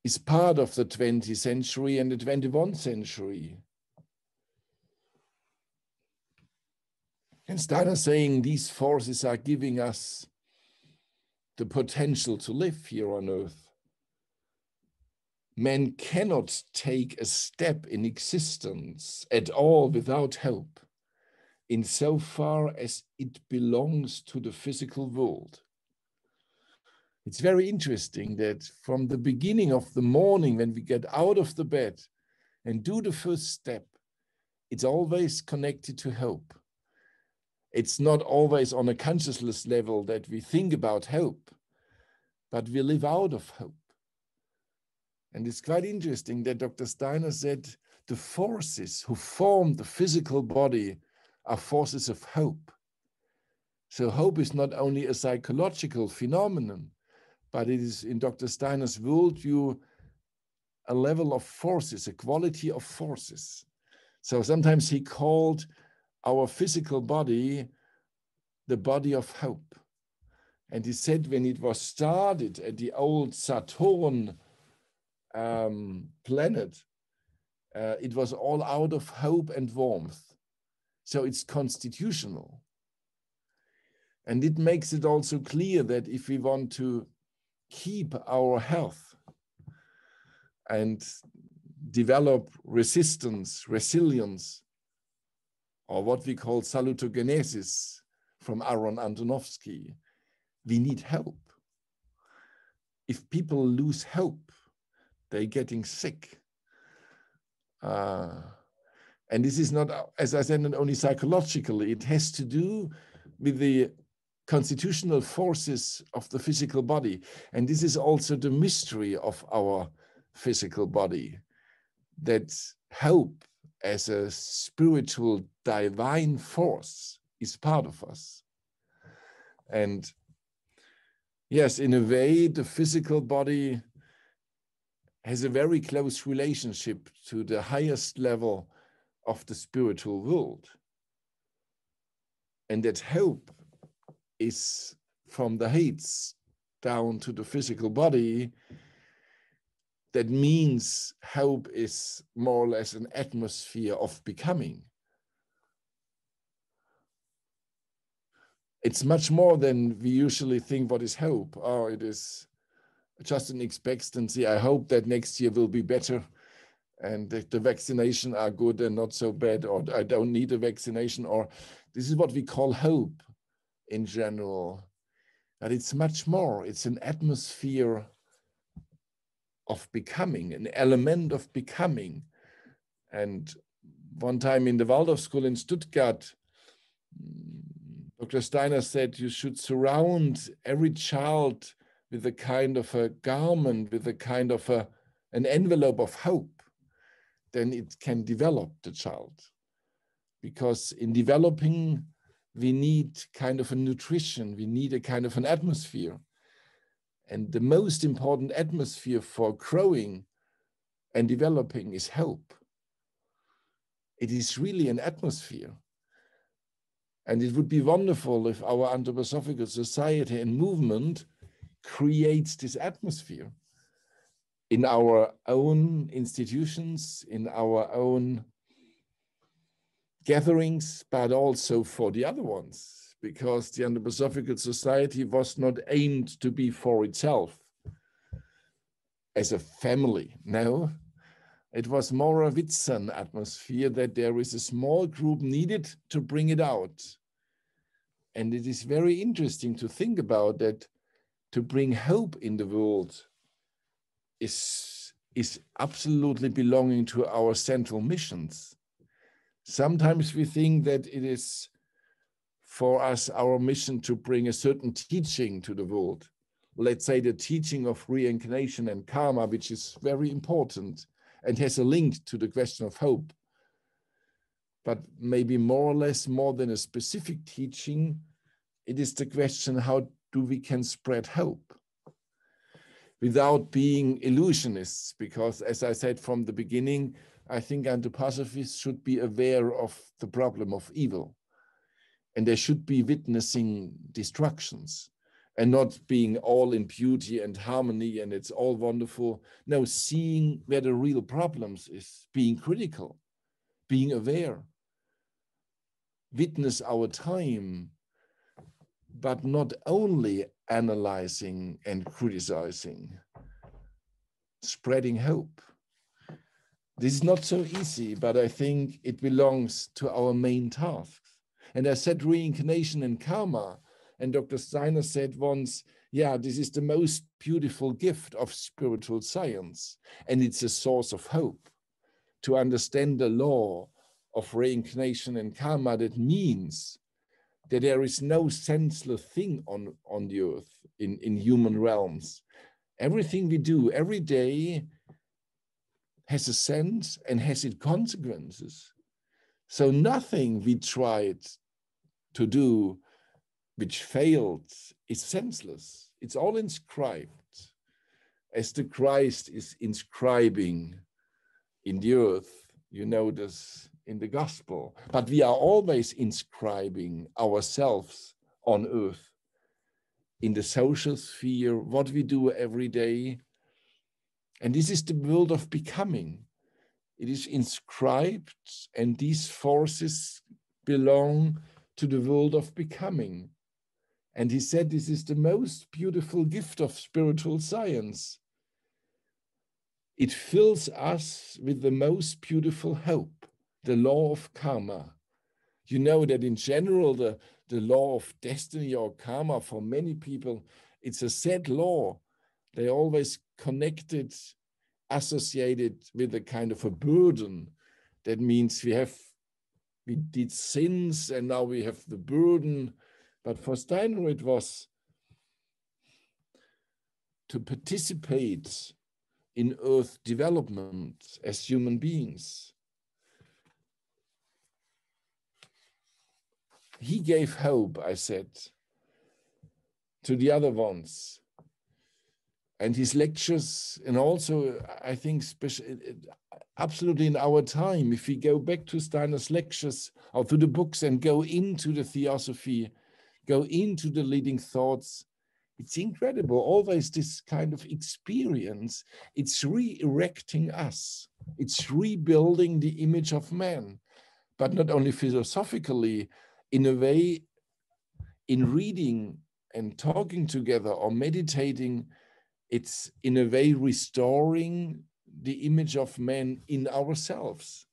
is part of the 20th century and the 21st century. And Steiner saying these forces are giving us the potential to live here on earth. Man cannot take a step in existence at all without hope, insofar as it belongs to the physical world. It's very interesting that from the beginning of the morning, when we get out of the bed and do the first step, it's always connected to hope. It's not always on a consciousness level that we think about hope, but we live out of hope. And it's quite interesting that Dr. Steiner said the forces who form the physical body are forces of hope. So hope is not only a psychological phenomenon, but it is, in Dr. Steiner's worldview, a level of forces, a quality of forces. So sometimes he called our physical body the body of hope. And he said when it was started at the old Saturn planet, it was all out of hope and warmth. So it's constitutional. And it makes it also clear that if we want to keep our health and develop resistance, resilience, or what we call salutogenesis from Aaron Antonovsky, we need hope. If people lose hope, they're getting sick. And this is not, as I said, not only psychologically, it has to do with the constitutional forces of the physical body. And this is also the mystery of our physical body, that hope as a spiritual divine force is part of us. And yes, in a way, the physical body has a very close relationship to the highest level of the spiritual world. and that hope is from the heights down to the physical body. That means hope is more or less an atmosphere of becoming. It's much more than we usually think what is hope. Oh, it is just an expectancy. I hope that next year will be better and that the vaccination are good and not so bad, or I don't need a vaccination, or this is what we call hope in general. But it's much more. It's an atmosphere of becoming, an element of becoming. And one time in the Waldorf School in Stuttgart, Dr. Steiner said you should surround every child with a kind of a garment, with a kind of an envelope of hope. Then it can develop the child. Because in developing, we need kind of a nutrition, we need a kind of an atmosphere. And the most important atmosphere for growing and developing is hope. It is really an atmosphere. And it would be wonderful if our anthroposophical society and movement creates this atmosphere in our own institutions, in our own gatherings, but also for the other ones, because the Anthroposophical Society was not aimed to be for itself as a family. No, it was more a Witten atmosphere, that there is a small group needed to bring it out. And it is very interesting to think about that. To bring hope in the world is absolutely belonging to our central missions. Sometimes we think that it is for us our mission to bring a certain teaching to the world. Let's say the teaching of reincarnation and karma, which is very important and has a link to the question of hope. But maybe more or less, more than a specific teaching, it is the question, how do we can spread hope without being illusionists? Because as I said from the beginning, I think anthroposophists should be aware of the problem of evil, and they should be witnessing destructions and not being all in beauty and harmony and it's all wonderful. No, seeing where the real problems is, being critical, being aware, witness our time, but not only analyzing and criticizing, spreading hope. This is not so easy, but I think it belongs to our main tasks. And I said reincarnation and karma, and Dr. Steiner said once, yeah, this is the most beautiful gift of spiritual science, and it's a source of hope. To understand the law of reincarnation and karma, that means that there is no senseless thing on the earth, in human realms. Everything we do every day has a sense and has its consequences. So nothing we tried to do which failed is senseless. It's all inscribed, as the Christ is inscribing in the earth. You know this in the gospel, but we are always inscribing ourselves on earth, in the social sphere, what we do every day. And this is the world of becoming. It is inscribed, and these forces belong to the world of becoming. And he said, this is the most beautiful gift of spiritual science. It fills us with the most beautiful hope, the law of karma. You know that in general, the law of destiny or karma, for many people, it's a sad law. They always connected, associated with a kind of a burden. That means we did sins and now we have the burden. But for Steiner, it was to participate in earth development as human beings. He gave hope, I said, to the other ones. And his lectures, and also I think absolutely in our time, if we go back to Steiner's lectures or to the books and go into the theosophy, go into the leading thoughts, it's incredible. Always this kind of experience, it's re-erecting us. It's rebuilding the image of man, but not only philosophically, in a way, in reading and talking together or meditating, it's in a way restoring the image of man in ourselves,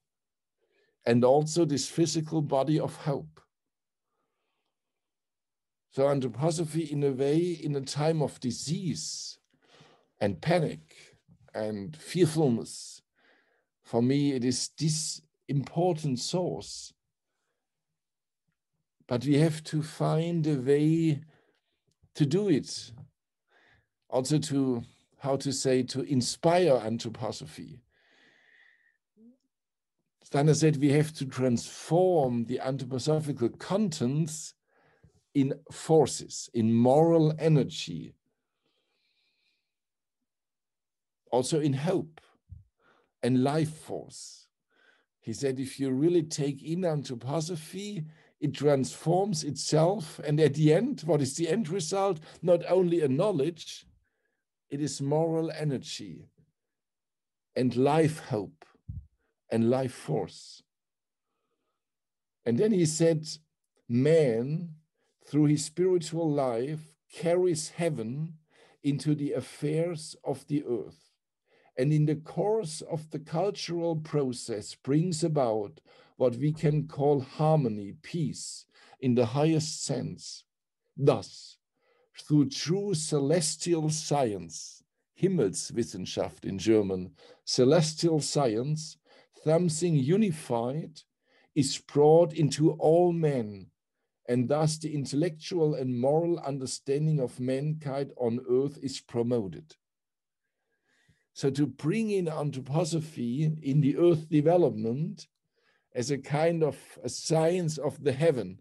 and also this physical body of hope. So anthroposophy, in a way, in a time of disease and panic and fearfulness, for me, it is this important source. But we have to find a way to do it. Also to, how to say, to inspire anthroposophy. Steiner said we have to transform the anthroposophical contents in forces, in moral energy, also in hope and life force. He said if you really take in anthroposophy, it transforms itself, and at the end, what is the end result? Not only a knowledge, it is moral energy and life hope and life force. And then he said, man, through his spiritual life, carries heaven into the affairs of the earth, and in the course of the cultural process brings about what we can call harmony, peace, in the highest sense. Thus, through true celestial science, Himmelswissenschaft in German, celestial science, something unified is brought into all men, and thus the intellectual and moral understanding of mankind on earth is promoted. So to bring in anthroposophy in the earth development as a kind of a science of the heaven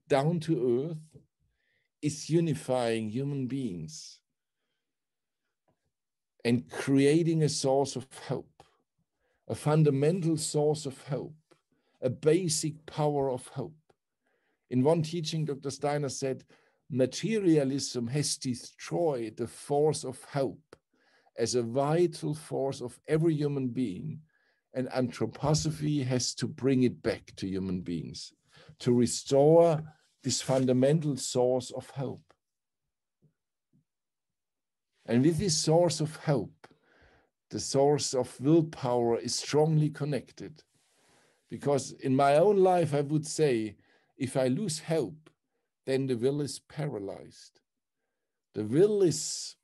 down to earth is unifying human beings and creating a source of hope, a fundamental source of hope, a basic power of hope. In one teaching, Dr. Steiner said, materialism has destroyed the force of hope as a vital force of every human being, and anthroposophy has to bring it back to human beings, to restore this fundamental source of hope. And with this source of hope, the source of willpower is strongly connected. Because in my own life, I would say, if I lose hope, then the will is paralyzed. The will is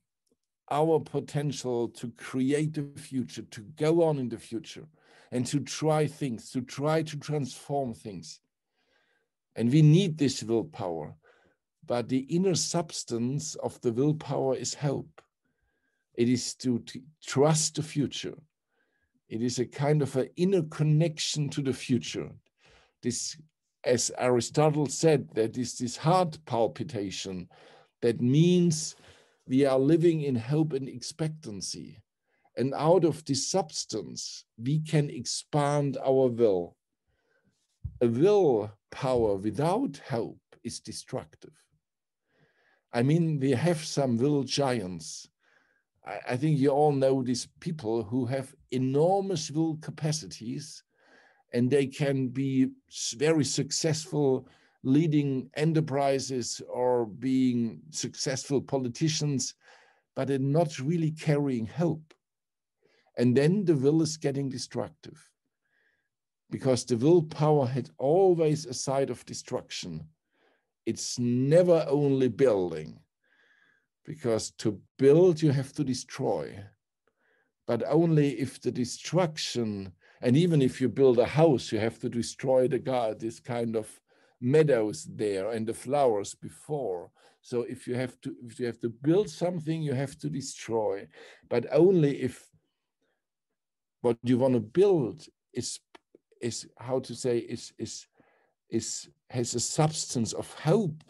our potential to create the future, to go on in the future, and to try things, to try to transform things. And we need this willpower. But the inner substance of the willpower is hope. It is to trust the future. It is a kind of an inner connection to the future. This, as Aristotle said, that is this heart palpitation. That means we are living in hope and expectancy. And out of this substance, we can expand our will. A will power without hope is destructive. I mean, we have some will giants. I think you all know these people who have enormous will capacities, and they can be very successful leading enterprises or being successful politicians, but they're not really carrying hope. And then the will is getting destructive, because the willpower had always a side of destruction. It's never only building, because to build you have to destroy, but only if the destruction, and even if you build a house, you have to destroy the garden, this kind of meadows there and the flowers before. So if you have to build something, you have to destroy, but only if what you want to build is how to say, has a substance of hope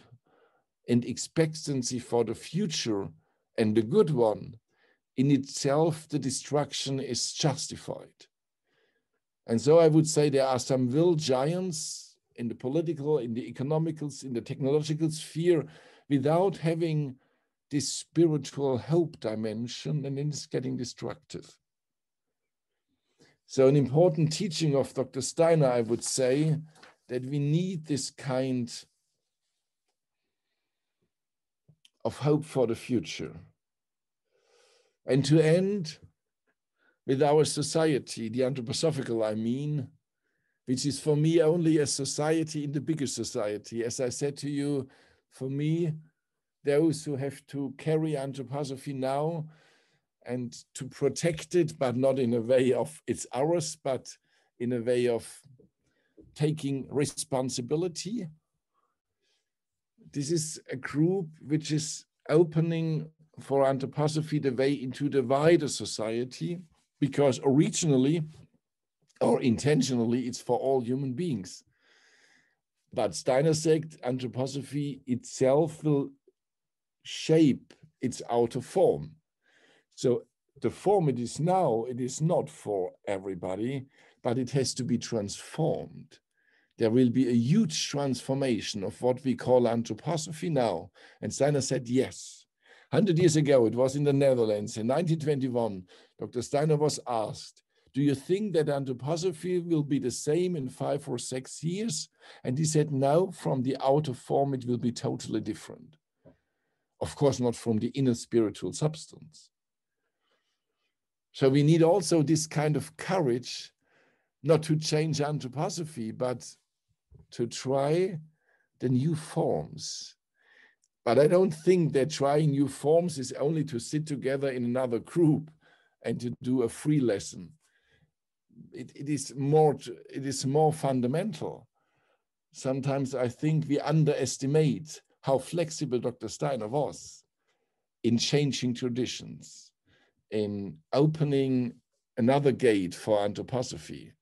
and expectancy for the future and the good one, in itself, the destruction is justified. And so I would say there are some will giants in the political, in the economicals, in the technological sphere, without having this spiritual hope dimension, and then it's getting destructive. So an important teaching of Dr. Steiner, I would say, that we need this kind of hope for the future. And to end with our society, the anthroposophical, I mean, which is for me only a society in the bigger society. As I said to you, for me, those who have to carry anthroposophy now and to protect it, but not in a way of it's ours, but in a way of taking responsibility. This is a group which is opening for anthroposophy the way into the wider society, because originally or intentionally it's for all human beings. But Steiner said anthroposophy itself will shape its outer form. So the form it is now, it is not for everybody, but it has to be transformed. There will be a huge transformation of what we call anthroposophy now. And Steiner said, yes. 100 years ago, it was in the Netherlands, in 1921, Dr. Steiner was asked, do you think that anthroposophy will be the same in 5 or 6 years? And he said, no, from the outer form, it will be totally different. Of course, not from the inner spiritual substance. So we need also this kind of courage, not to change anthroposophy, but to try the new forms. But I don't think that trying new forms is only to sit together in another group and to do a free lesson. It is more fundamental. Sometimes I think we underestimate how flexible Dr. Steiner was in changing traditions, in opening another gate for anthroposophy.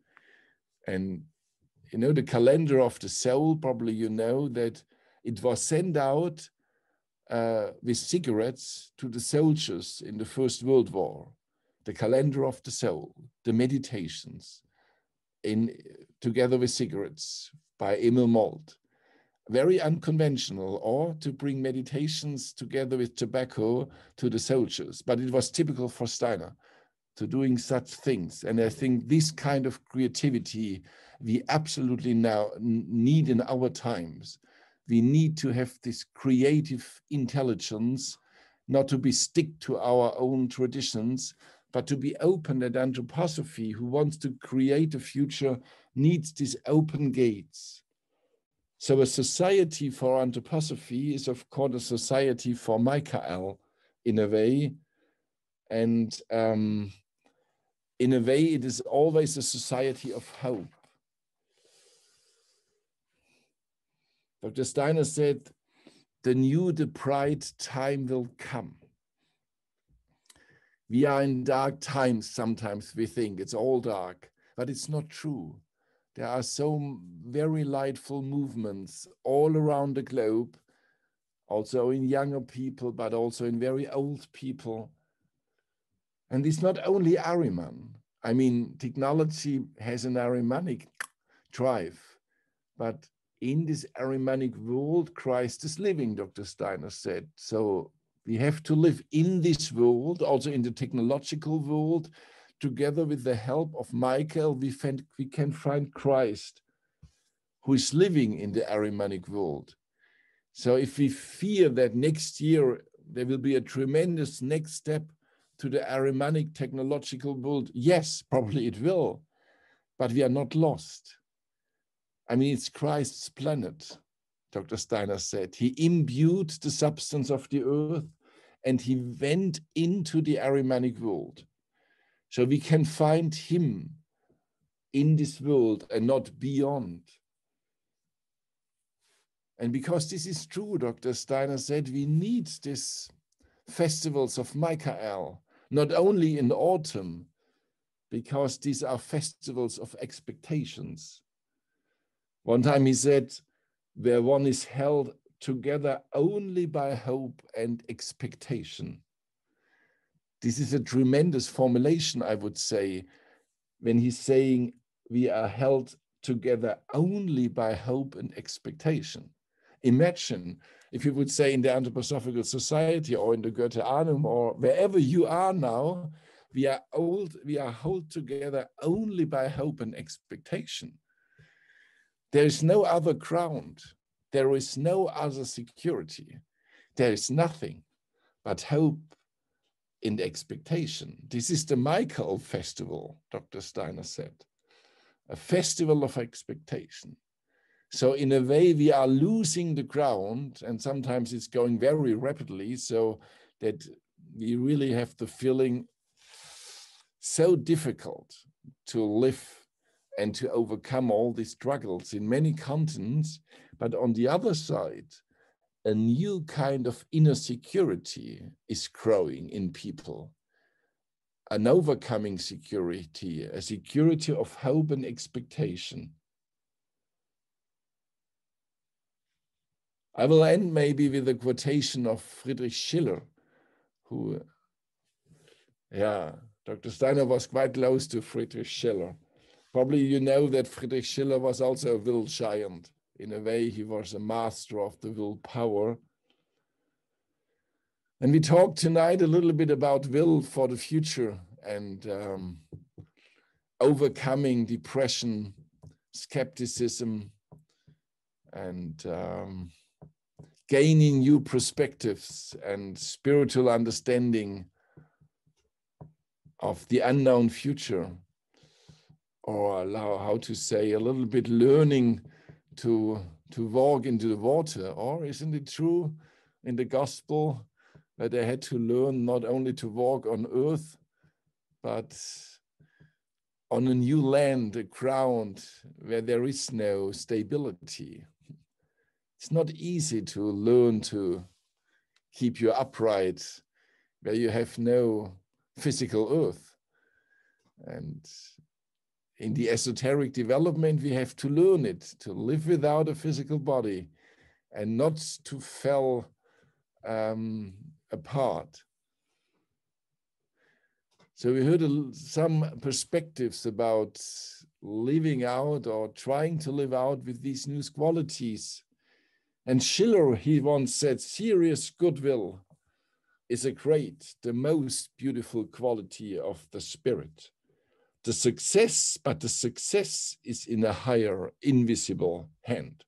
And you know, the calendar of the soul, probably you know that it was sent out with cigarettes to the soldiers in the First World War. The calendar of the soul, the meditations, together with cigarettes by Emil Molt. Very unconventional, or to bring meditations together with tobacco to the soldiers. But it was typical for Steiner to doing such things. And I think this kind of creativity we absolutely now need in our times. We need to have this creative intelligence, not to be stick to our own traditions, but to be open. At anthroposophy, who wants to create a future, needs these open gates. So a society for anthroposophy is, of course, a society for Michael, in a way. And in a way, it is always a society of hope. Dr. Steiner said, the bright time will come. We are in dark times sometimes, we think it's all dark, but it's not true. There are so very lightful movements all around the globe, also in younger people, but also in very old people. And it's not only Ahriman. I mean, technology has an Ahrimanic drive, but in this Ahrimanic world, Christ is living, Dr. Steiner said. So we have to live in this world, also in the technological world. Together with the help of Michael, we can find Christ, who is living in the Ahrimanic world. So if we fear that next year there will be a tremendous next step to the Ahrimanic technological world, yes, probably it will, but we are not lost. I mean, it's Christ's planet, Dr. Steiner said. He imbued the substance of the earth and he went into the Ahrimanic world. So we can find him in this world and not beyond. And because this is true, Dr. Steiner said, we need these festivals of Michael, not only in autumn, because these are festivals of expectations. One time he said, where one is held together only by hope and expectation. This is a tremendous formulation, I would say, when he's saying we are held together only by hope and expectation. Imagine if you would say in the Anthroposophical Society or in the Goetheanum or wherever you are now, we are held together only by hope and expectation. There is no other ground. There is no other security. There is nothing but hope and expectation. This is the Michael festival, Dr. Steiner said, a festival of expectation. So in a way, we are losing the ground, and sometimes it's going very rapidly, so that we really have the feeling so difficult to live and to overcome all these struggles in many continents. But on the other side, a new kind of inner security is growing in people, an overcoming security, a security of hope and expectation. I will end maybe with a quotation of Friedrich Schiller, who, Dr. Steiner was quite close to Friedrich Schiller. Probably you know that Friedrich Schiller was also a will giant. In a way, he was a master of the willpower. And we talked tonight a little bit about will for the future and overcoming depression, skepticism, and gaining new perspectives and spiritual understanding of the unknown future, or how to say, a little bit learning to walk into the water. Or isn't it true in the gospel that they had to learn not only to walk on earth, but on a new land, a ground where there is no stability? It's not easy to learn to keep you upright where you have no physical earth. And in the esoteric development, we have to learn it, to live without a physical body and not to fall apart. So we heard some perspectives about living out or trying to live out with these new qualities. And Schiller, he once said, serious goodwill is the most beautiful quality of the spirit. But the success is in a higher, invisible hand.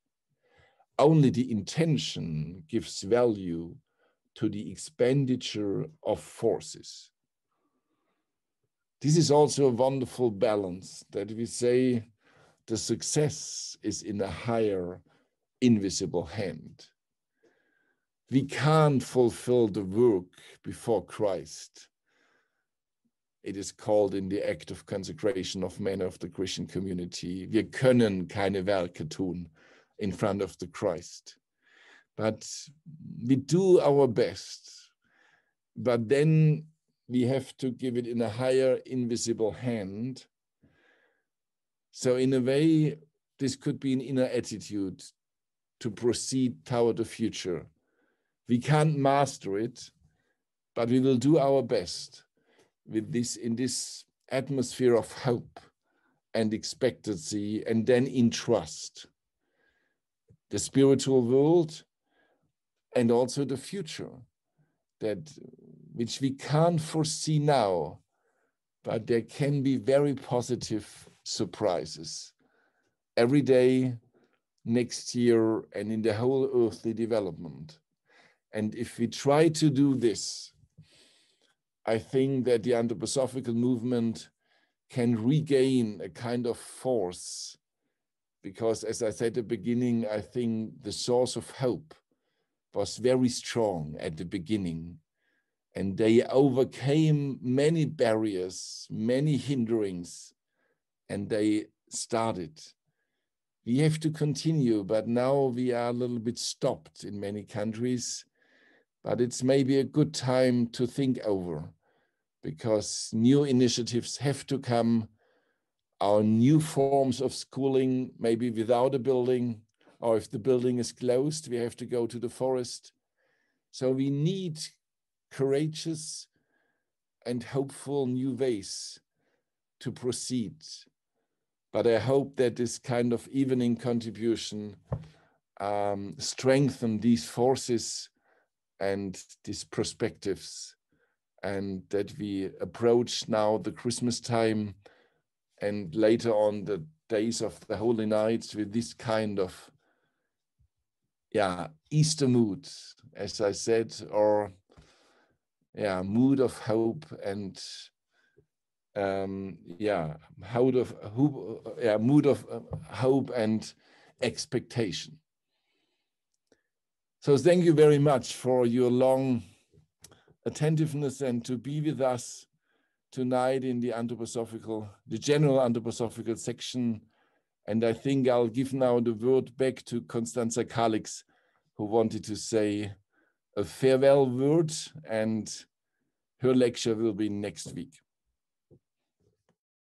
Only the intention gives value to the expenditure of forces. This is also a wonderful balance that we say the success is in a higher, invisible hand. We can't fulfill the work before Christ. It is called in the act of consecration of men of the Christian community. Wir können keine Werke tun in front of the Christ. But we do our best. But then we have to give it in a higher invisible hand. So in a way, this could be an inner attitude to proceed toward the future. We can't master it, but we will do our best with this, in this atmosphere of hope and expectancy, and then in trust. The spiritual world and also the future, which we can't foresee now, but there can be very positive surprises every day, next year, and in the whole earthly development. And if we try to do this, I think that the anthroposophical movement can regain a kind of force, because as I said at the beginning, I think the source of hope was very strong at the beginning, and they overcame many barriers, many hinderings, and they started. We have to continue, but now we are a little bit stopped in many countries. But it's maybe a good time to think over, because new initiatives have to come, our new forms of schooling, maybe without a building, or if the building is closed, we have to go to the forest. So we need courageous and hopeful new ways to proceed. But I hope that this kind of evening contribution strengthen these forces and these perspectives, and that we approach now the Christmas time and later on the days of the Holy Nights with this kind of Easter mood, as I said, or mood of hope and mood of hope and expectation. So thank you very much for your long attentiveness and to be with us tonight in the General Anthroposophical Section. And I think I'll give now the word back to Constanza Kalix, who wanted to say a farewell word, and her lecture will be next week.